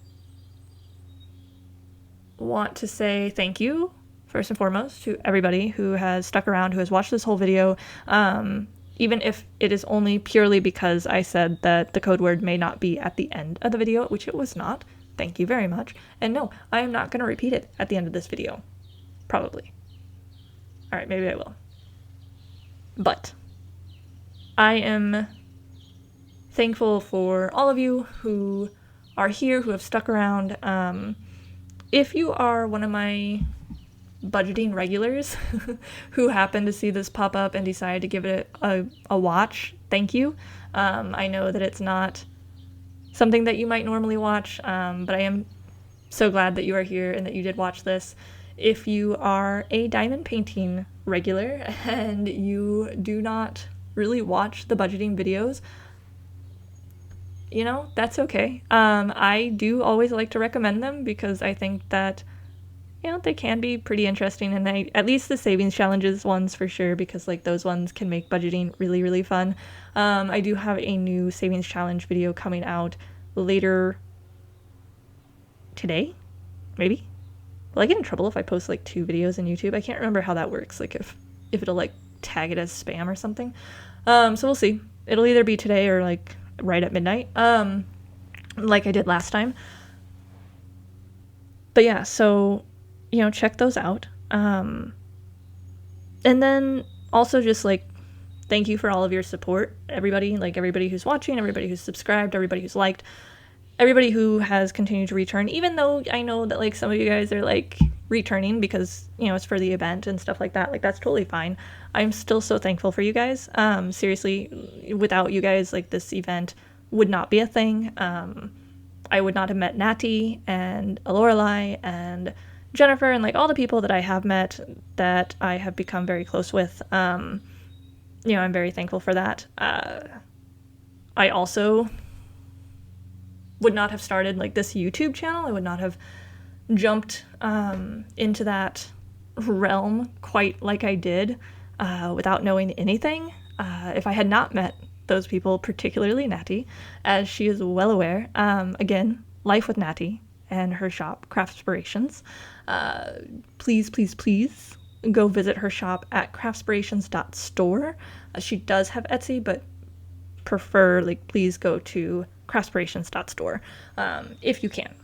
want to say thank you, first and foremost, to everybody who has stuck around, who has watched this whole video, even if it is only purely because I said that the code word may not be at the end of the video, which it was not. Thank you very much. And no, I am not going to repeat it at the end of this video. Probably. All right, maybe I will. But I am thankful for all of you who are here, who have stuck around. If you are one of my budgeting regulars who happened to see this pop up and decided to give it a watch, thank you. I know that it's not something that you might normally watch, but I am so glad that you are here and that you did watch this. If you are a diamond painting regular and you do not really watch the budgeting videos, you know, that's okay. I do always like to recommend them because I think that, you know, they can be pretty interesting, and at least the savings challenges ones for sure, because like those ones can make budgeting really, really fun. I do have a new savings challenge video coming out later today, maybe. Will I get in trouble if I post like 2 videos in YouTube? I can't remember how that works, like if it'll like tag it as spam or something. So we'll see. It'll either be today or like right at midnight, like I did last time. But yeah, so, you know, check those out. And then also just like thank you for all of your support, everybody, like everybody who's watching, everybody who's subscribed, everybody who's liked, everybody who has continued to return, even though I know that like some of you guys are like returning because, you know, it's for the event and stuff like that. Like that's totally fine. I'm still so thankful for you guys. Seriously, without you guys, like this event would not be a thing. I would not have met Nati and Lorelai and Jennifer and like all the people that I have met that I have become very close with. You know, I'm very thankful for that. I also would not have started like this YouTube channel. I would not have jumped into that realm quite like I did without knowing anything. If I had not met those people, particularly Nati, as she is well aware. Again, life with Nati and her shop, Craftspirations. Please, please, please go visit her shop at craftspirations.store. She does have Etsy, but prefer, like, please go to craftspirations.store if you can,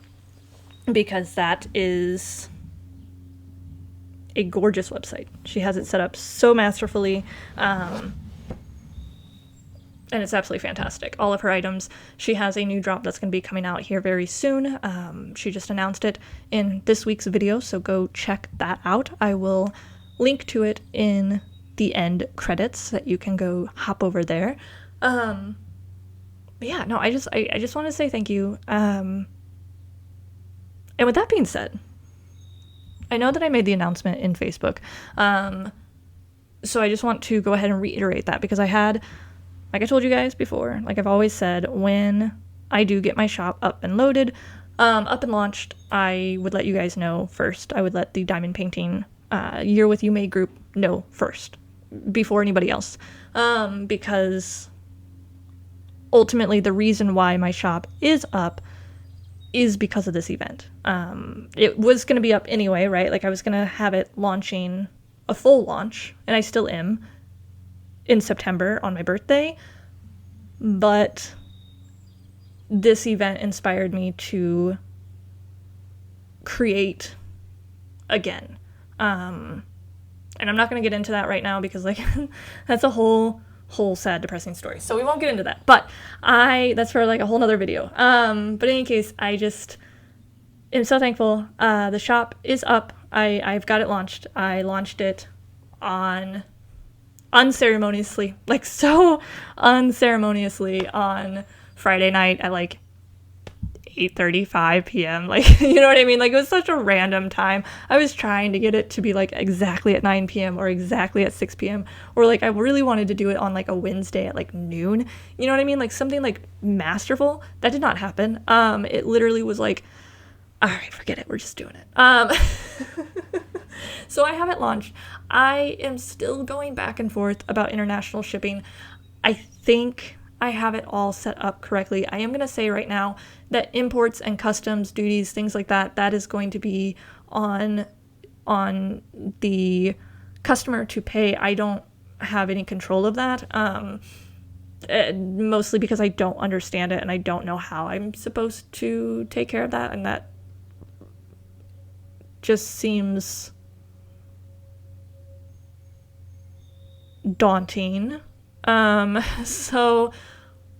because that is a gorgeous website. She has it set up so masterfully, and it's absolutely fantastic. All of her items. She has a new drop that's going to be coming out here very soon. She just announced it in this week's video, so go check that out. I will link to it in the end credits so that you can go hop over there. But yeah, no, I just want to say thank you. And with that being said, I know that I made the announcement in Facebook. So I just want to go ahead and reiterate that, because I had, like I told you guys before, like I've always said, when I do get my shop up and loaded, up and launched, I would let you guys know first. I would let the Diamond Painting Year with Yuumei group know first, before anybody else. Because ultimately the reason why my shop is up is because of this event. It was going to be up anyway, right? Like I was going to have it launching, a full launch, and I still am, in September on my birthday, but this event inspired me to create again. And I'm not going to get into that right now because like that's a whole sad depressing story, so we won't get into that, but that's for like a whole nother video. But in any case, I just am so thankful. The shop is up. I've got it launched. I launched it unceremoniously, like so unceremoniously, on Friday night at like 8:35 p.m. Like, you know what I mean? Like, it was such a random time. I was trying to get it to be like exactly at 9 p.m. or exactly at 6 p.m. or like I really wanted to do it on like a Wednesday at like noon. You know what I mean? Like something like masterful. That did not happen. It literally was like, all right, forget it. We're just doing it. So I have it launched. I am still going back and forth about international shipping. I think I have it all set up correctly. I am going to say right now that imports and customs duties, things like that, that is going to be on the customer to pay. I don't have any control of that, mostly because I don't understand it and I don't know how I'm supposed to take care of that, and that just seems daunting. So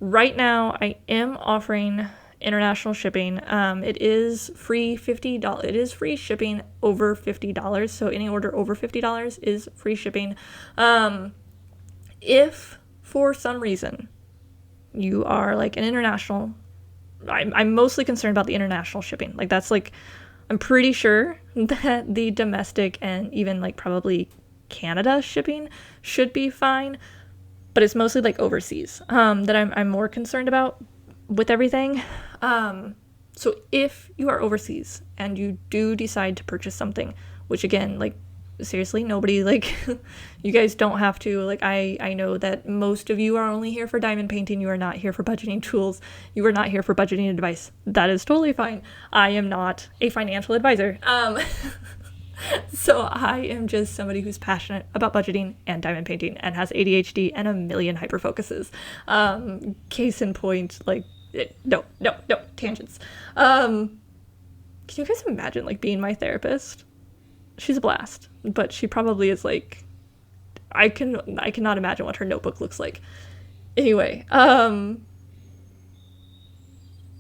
right now I am offering international shipping. It is free $50. It is free shipping over $50. So any order over $50 is free shipping. If for some reason you are like an international, I'm mostly concerned about the international shipping. Like that's like, I'm pretty sure that the domestic and even like probably Canada shipping should be fine, but it's mostly like overseas that I'm more concerned about with everything. So if you are overseas and you do decide to purchase something, which again, like seriously, nobody, like you guys don't have to, like I know that most of you are only here for diamond painting. You are not here for budgeting tools. You are not here for budgeting advice. That is totally fine. I am not a financial advisor. So I am just somebody who's passionate about budgeting and diamond painting and has ADHD and a million hyperfocuses. Case in point, like, no, tangents. Can you guys imagine, like, being my therapist? She's a blast, but she probably is, like, I cannot imagine what her notebook looks like. Anyway,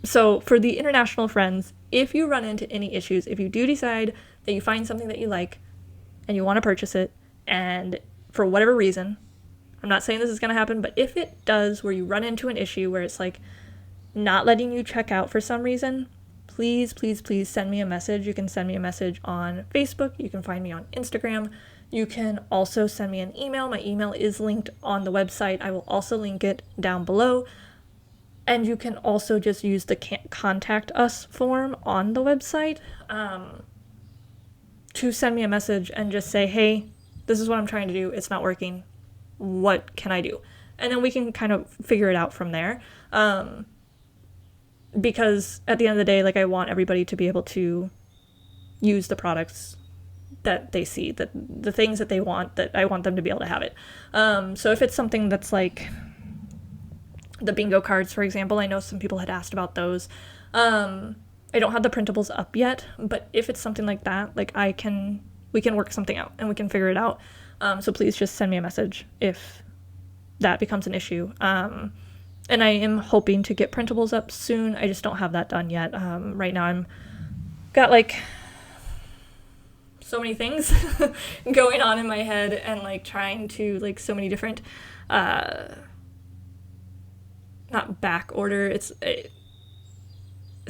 so for the international friends, if you run into any issues, if you do decide that you find something that you like and you want to purchase it, and for whatever reason, I'm not saying this is going to happen, but if it does, where you run into an issue where it's like not letting you check out for some reason, please send me a message. You can send me a message on Facebook. You can find me on Instagram. You can also send me an email. My email is linked on the website. I will also link it down below. And you can also just use the contact us form on the website to send me a message and just say, hey, this is what I'm trying to do. It's not working. What can I do? And then we can kind of figure it out from there. Because at the end of the day, like, I want everybody to be able to use the products that they see, that the things that they want, that I want them to be able to have it. So if it's something that's like the bingo cards, for example, I know some people had asked about those. I don't have the printables up yet, but if it's something like that, like we can work something out and we can figure it out. So please just send me a message if that becomes an issue. And I am hoping to get printables up soon. I just don't have that done yet. Right now I'm got like so many things going on in my head and like trying to like so many different, not back order. It's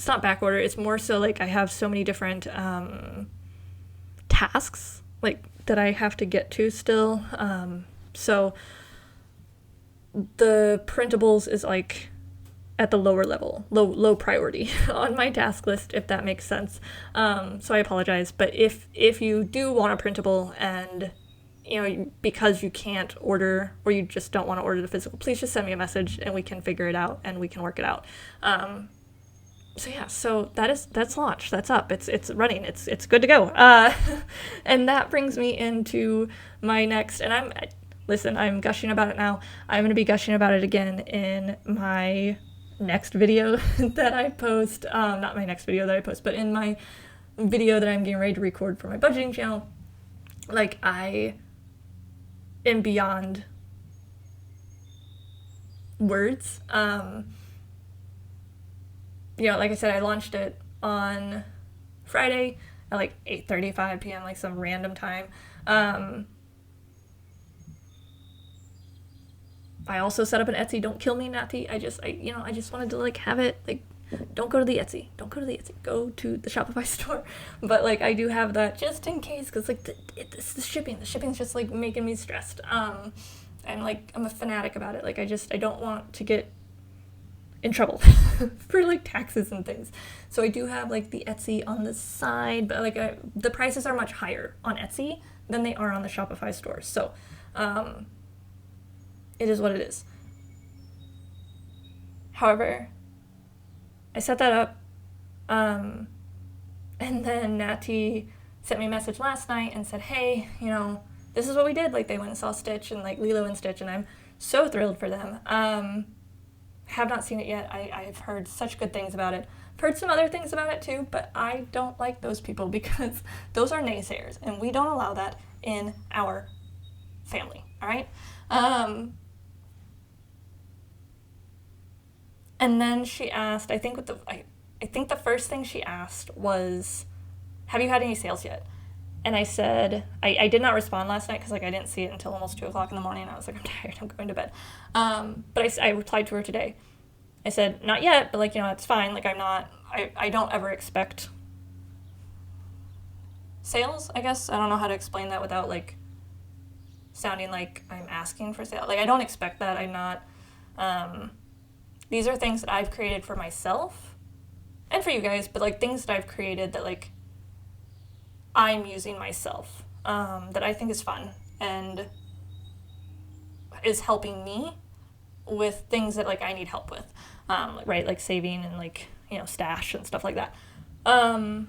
not back order. It's more so like I have so many different tasks like that I have to get to still. So the printables is like at the lower level, low priority on my task list, if that makes sense. So I apologize, but if you do want a printable and you know, because you can't order or you just don't want to order the physical, please just send me a message and we can figure it out and we can work it out. So yeah, so that's launched, that's up, it's running, it's good to go. And that brings me into my next, and I'm gushing about it now. I'm going to be gushing about it again in my next video that I post. Not my next video that I post, but in my video that I'm getting ready to record for my budgeting channel. Like, I am beyond words. You know, like I said, I launched it on Friday at like 8:35 p.m., like some random time. I also set up an Etsy. Don't kill me, Nati. I just wanted to like have it, like, don't go to the Etsy. Go to the Shopify store. But like, I do have that just in case, because like it's the shipping. The shipping's just like making me stressed. And like, I'm a fanatic about it. Like, I don't want to get in trouble for like taxes and things. So I do have like the Etsy on the side, but like the prices are much higher on Etsy than they are on the Shopify store. So, it is what it is. However, I set that up, and then Nati sent me a message last night and said, hey, you know, this is what we did. Like, they went and saw Stitch and, like, Lilo and Stitch, and I'm so thrilled for them. Have not seen it yet. I've heard such good things about it. I've heard some other things about it, too, but I don't like those people because those are naysayers, and we don't allow that in our family, all right? And then she asked, I think the first thing she asked was, have you had any sales yet? And I said, I did not respond last night because, like, I didn't see it until almost 2 o'clock in the morning. And I was like, I'm tired, I'm going to bed. But I replied to her today. I said, not yet, but, like, you know, it's fine. Like, I don't ever expect sales, I guess. I don't know how to explain that without, like, sounding like I'm asking for sales. Like, I don't expect that. I'm not, these are things that I've created for myself and for you guys, but, like, things that I've created that, like, I'm using myself, that I think is fun and is helping me with things that, like, I need help with, right, like saving and, like, you know, stash and stuff like that. I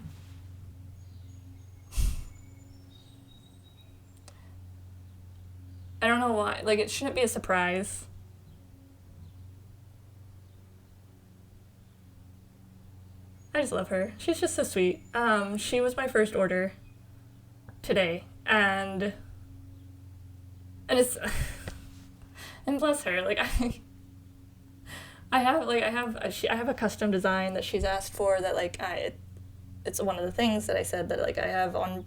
don't know why, like, it shouldn't be a surprise. I just love her. She's just so sweet. She was my first order today, and it's and bless her. Like, I have a custom design that she's asked for that, like, it's one of the things that I said that, like, I have on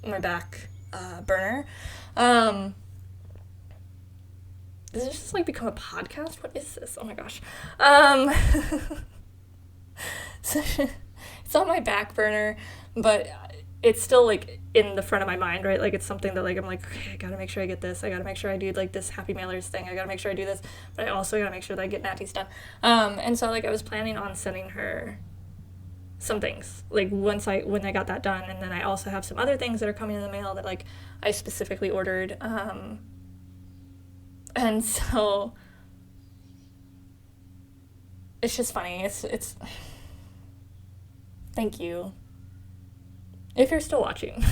my back burner. Does this just, like, become a podcast? What is this? Oh my gosh. It's on my back burner, but it's still, like, in the front of my mind, right? Like, it's something that, like, I'm like, okay, I gotta make sure I get this. I gotta make sure I do, like, this Happy Mailers thing. I gotta make sure I do this, but I also gotta make sure that I get Nati's done. And so, like, I was planning on sending her some things, like, when I got that done, and then I also have some other things that are coming in the mail that, like, I specifically ordered. And so it's just funny. It's thank you. If you're still watching,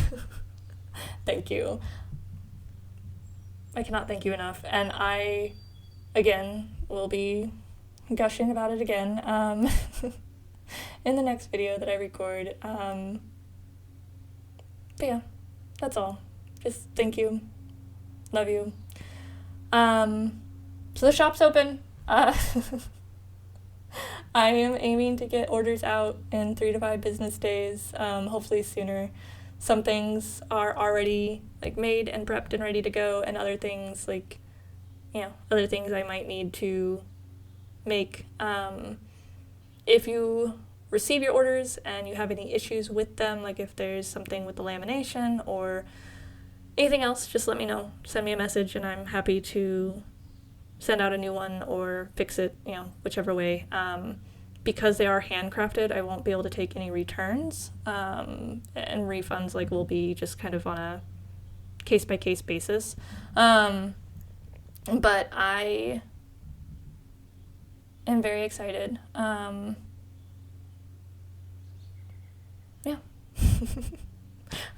thank you. I cannot thank you enough. And I, again, will be gushing about it again in the next video that I record. But yeah, that's all. Just thank you. Love you. So the shop's open. I am aiming to get orders out in 3 to 5 business days, hopefully sooner. Some things are already, like, made and prepped and ready to go, and other things, like, you know, other things I might need to make. If you receive your orders and you have any issues with them, like if there's something with the lamination or anything else, just let me know. Send me a message and I'm happy to send out a new one or fix it, you know, whichever way. Because they are handcrafted, I won't be able to take any returns, and refunds, like, will be just kind of on a case-by-case basis. But I am very excited. Yeah.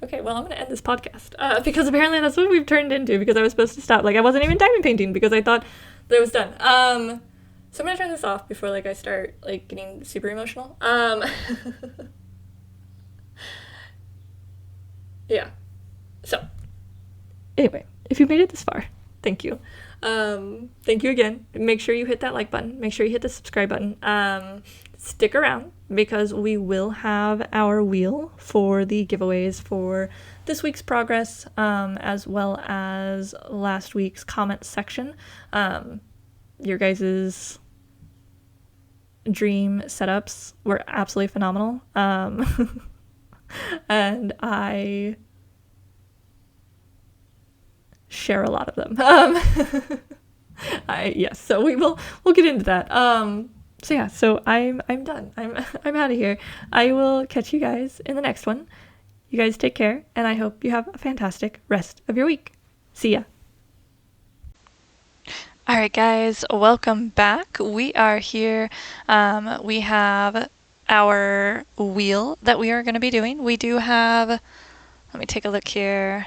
Okay, well, I'm going to end this podcast, because apparently that's what we've turned into, because I was supposed to stop. Like, I wasn't even diamond painting because I thought that it was done. So I'm going to turn this off before, like, I start, like, getting super emotional. Yeah. So, anyway, if you made it this far, thank you. Thank you again. Make sure you hit that like button. Make sure you hit the subscribe button. Stick around because we will have our wheel for the giveaways for this week's progress, as well as last week's comment section. Your guys's dream setups were absolutely phenomenal. And I share a lot of them. Yes, so we'll get into that. So yeah, so I'm done. I'm out of here. I will catch you guys in the next one. You guys take care, and I hope you have a fantastic rest of your week. See ya. All right, guys, welcome back. We are here. We have our wheel that we are going to be doing. We do have, let me take a look here,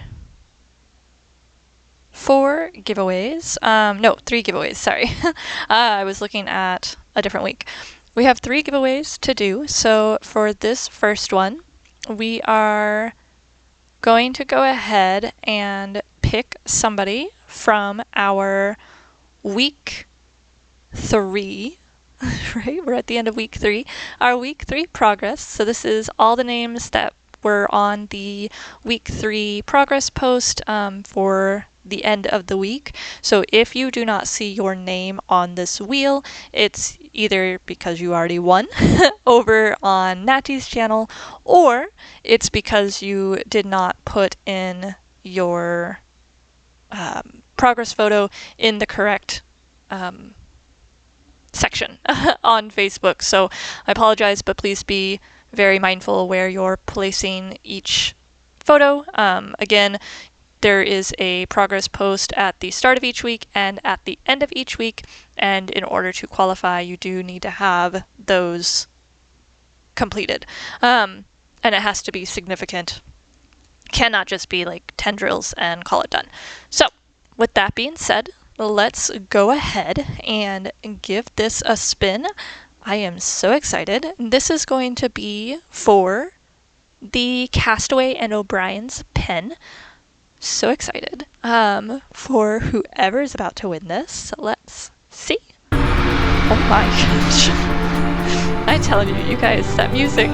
4 giveaways. No, 3 giveaways, sorry. I was looking at a different week. We have 3 giveaways to do. So for this first one, we are going to go ahead and pick somebody from our week 3, right? We're at the end of week 3. Our week 3 progress. So this is all the names that were on the week 3 progress post for the end of the week. So if you do not see your name on this wheel, it's either because you already won over on Nati's channel, or it's because you did not put in your progress photo in the correct section on Facebook. So I apologize, but please be very mindful where you're placing each photo. Again, there is a progress post at the start of each week and at the end of each week, and in order to qualify, you do need to have those completed. And it has to be significant. Cannot just be like 10 drills and call it done. So with that being said, let's go ahead and give this a spin. I am so excited. This is going to be for the Castaway and O'Brien's pen. So excited for whoever is about to win this. So let's see. Oh my gosh. I'm telling you, you guys, that music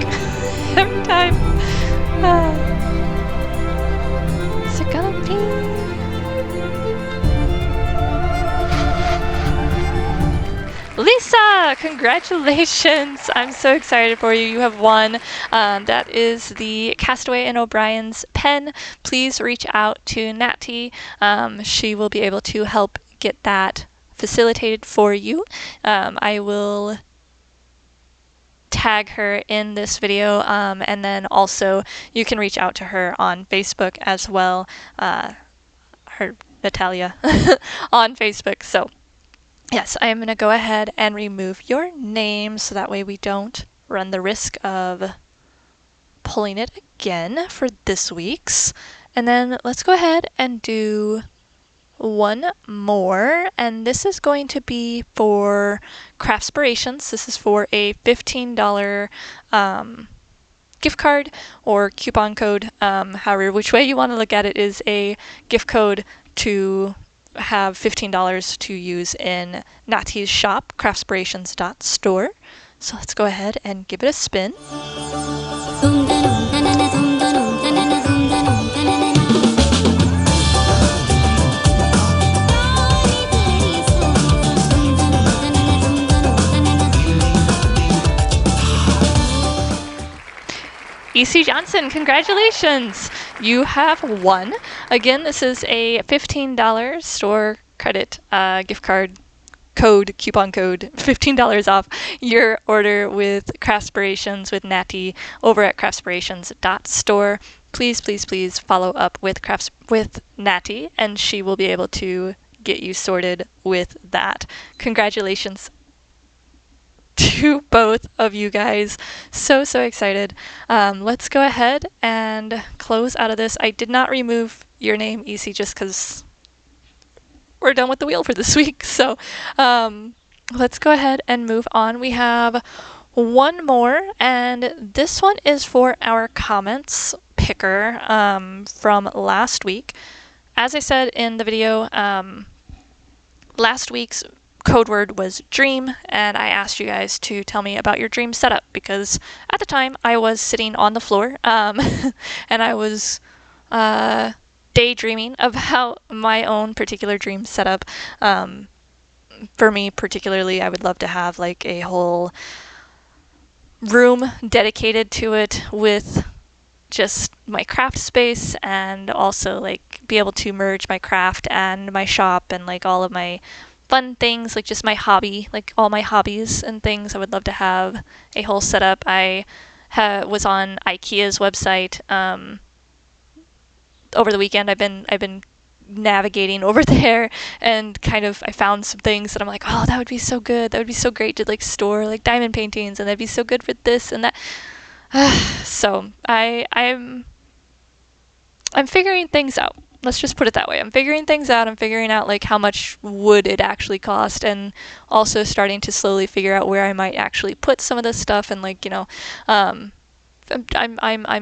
every time. Is it gonna be? Lisa, congratulations! I'm so excited for you. You have won. That is the Castaway and O'Brien's pen. Please reach out to Nati. She will be able to help get that facilitated for you. I will tag her in this video, and then also you can reach out to her on Facebook as well. Her Natalia on Facebook. So yes, I am going to go ahead and remove your name so that way we don't run the risk of pulling it again for this week's. And then let's go ahead and do one more, and this is going to be for Craftspirations. This is for a $15 gift card or coupon code, however which way you want to look at it, is a gift code to have $15 to use in Nati's shop, craftspirations.store. So let's go ahead and give it a spin. EC Johnson, congratulations! You have won. Again, this is a $15 store credit gift card code, coupon code, $15 off your order with Craftspirations with Nati over at craftspirations.store. Please, please, please follow up with Nati, and she will be able to get you sorted with that. Congratulations to both of you guys. So excited. Let's go ahead and close out of this. I did not remove your name, EC, just because we're done with the wheel for this week. So let's go ahead and move on. We have one more, and this one is for our comments picker from last week. As I said in the video, last week's code word was dream, and I asked you guys to tell me about your dream setup, because at the time I was sitting on the floor and I was daydreaming about my own particular dream setup. For me particularly, I would love to have like a whole room dedicated to it with just my craft space, and also like be able to merge my craft and my shop and like all of my fun things, like just my hobby, like all my hobbies and things. I would love to have a whole setup. I was on IKEA's website over the weekend. I've been navigating over there, and kind of I found some things that I'm like, oh, that would be so good. That would be so great to like store like diamond paintings, and that'd be so good for this and that. So I'm figuring things out. Let's just put it that way. I'm figuring things out. I'm figuring out like how much would it actually cost, and also starting to slowly figure out where I might actually put some of this stuff, and like, you know, I'm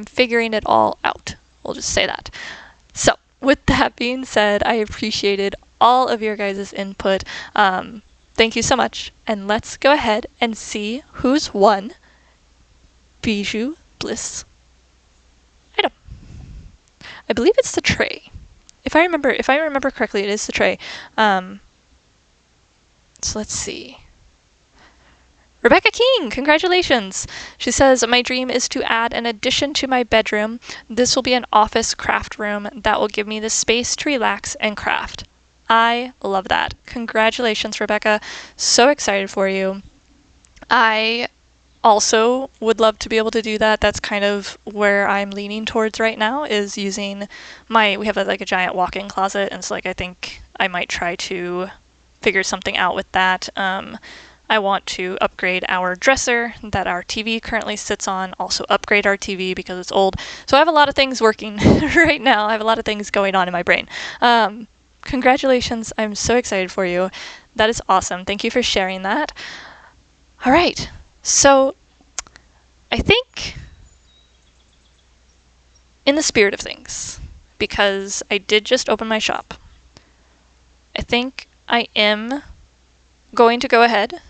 figuring it all out. We'll just say that. So with that being said, I appreciated all of your guys' input. Thank you so much. And let's go ahead and see who's won Bijou Bliss item. I believe it's the tray. If I remember correctly, it is the tray. So let's see. Rebecca King, congratulations! She says, my dream is to add an addition to my bedroom. This will be an office craft room that will give me the space to relax and craft. I love that. Congratulations, Rebecca. So excited for you. I also would love to be able to do that. That's kind of where I'm leaning towards right now, is using we have like a giant walk-in closet, and so like I think I might try to figure something out with that. I want to upgrade our dresser that our TV currently sits on, also upgrade our TV because it's old. So I have a lot of things working right now. I have a lot of things going on in my brain. Congratulations. I'm so excited for you. That is awesome. Thank you for sharing that. All right. So I think in the spirit of things, because I did just open my shop, I think I am going to go ahead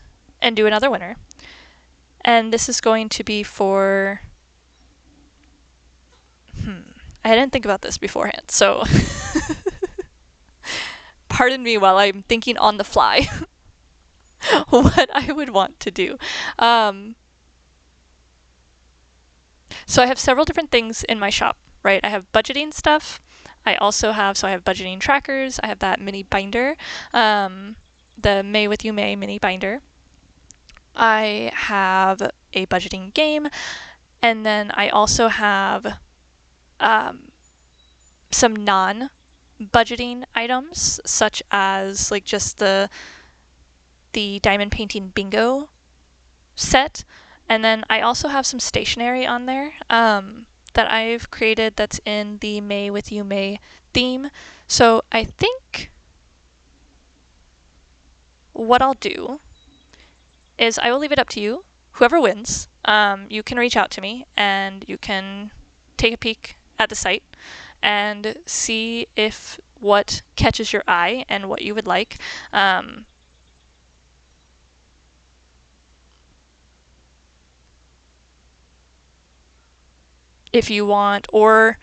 and do another winner. And this is going to be for... I didn't think about this beforehand, so pardon me while I'm thinking on the fly what I would want to do. So I have several different things in my shop, right? I have budgeting stuff. I also have budgeting trackers. I have that mini binder, the May with Yuumei mini binder. I have a budgeting game, and then I also have some non-budgeting items, such as like just the diamond painting bingo set. And then I also have some stationery on there that I've created that's in the May with Yuumei theme. So I think what I'll do is I will leave it up to you. Whoever wins, you can reach out to me and you can take a peek at the site and see if what catches your eye and what you would like. If you want, or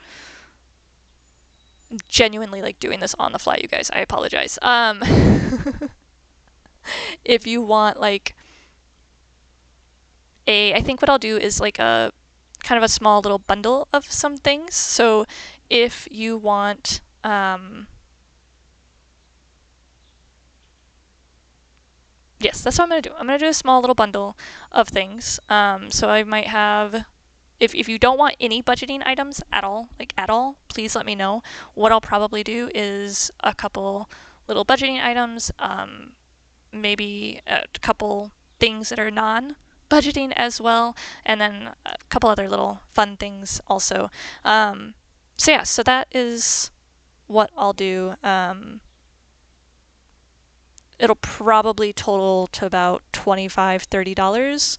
genuinely like doing this on the fly, you guys, I apologize. If you want like I think what I'll do is like a kind of a small little bundle of some things. So if you want yes, that's what I'm gonna do. I'm gonna do a small little bundle of things. So I might have, if you don't want any budgeting items at all, please let me know. What I'll probably do is a couple little budgeting items, maybe a couple things that are non-budgeting as well, and then a couple other little fun things also. So yeah, so that is what I'll do. It'll probably total to about $25, $30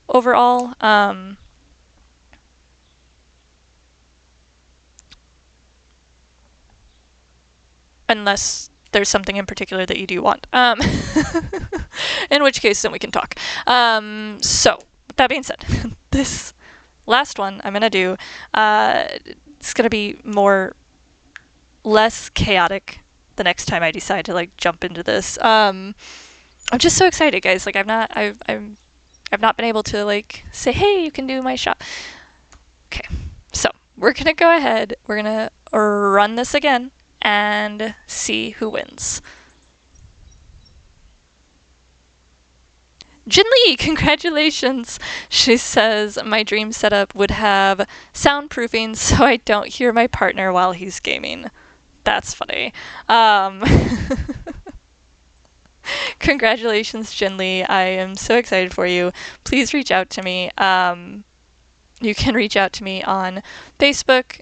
overall. Unless there's something in particular that you do want. In which case, then we can talk. So, with that being said, this last one I'm going to do, it's going to be less chaotic the next time I decide to like jump into this. I'm just so excited, guys. Like I've not been able to like say, hey, you can do my shop. Okay, so we're going to go ahead. We're going to run this again and see who wins. Jin Lee, congratulations! She says, my dream setup would have soundproofing so I don't hear my partner while he's gaming. That's funny. Congratulations, Jinli. I am so excited for you. Please reach out to me. You can reach out to me on Facebook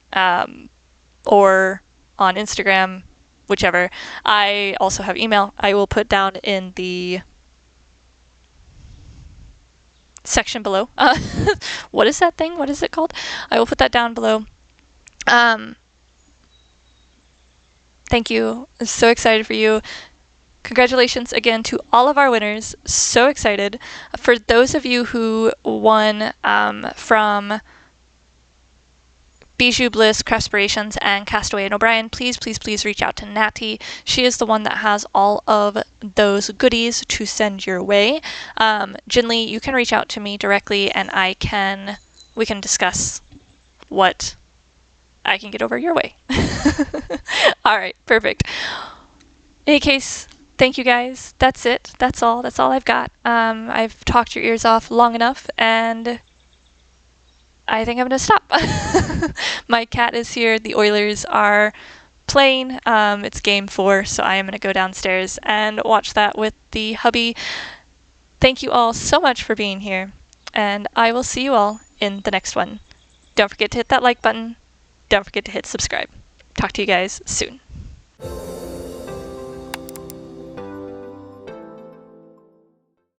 or on Instagram, whichever. I also have email. I will put down in the section below. What is that thing? What is it called? I will put that down below. Thank you. I'm so excited for you. Congratulations again to all of our winners. So excited. For those of you who won from Bijou Bliss, Craspirations, and Castaway and O'Brien, please, please, please reach out to Nati. She is the one that has all of those goodies to send your way. Jinli, you can reach out to me directly, and we can discuss what I can get over your way. All right, perfect. In any case, thank you guys. That's it. That's all. That's all I've got. I've talked your ears off long enough, and I think I'm gonna stop. My cat is here. The Oilers are playing. It's game 4, so I am gonna go downstairs and watch that with the hubby. Thank you all so much for being here, and I will see you all in the next one. Don't forget to hit that like button. Don't forget to hit subscribe. Talk to you guys soon.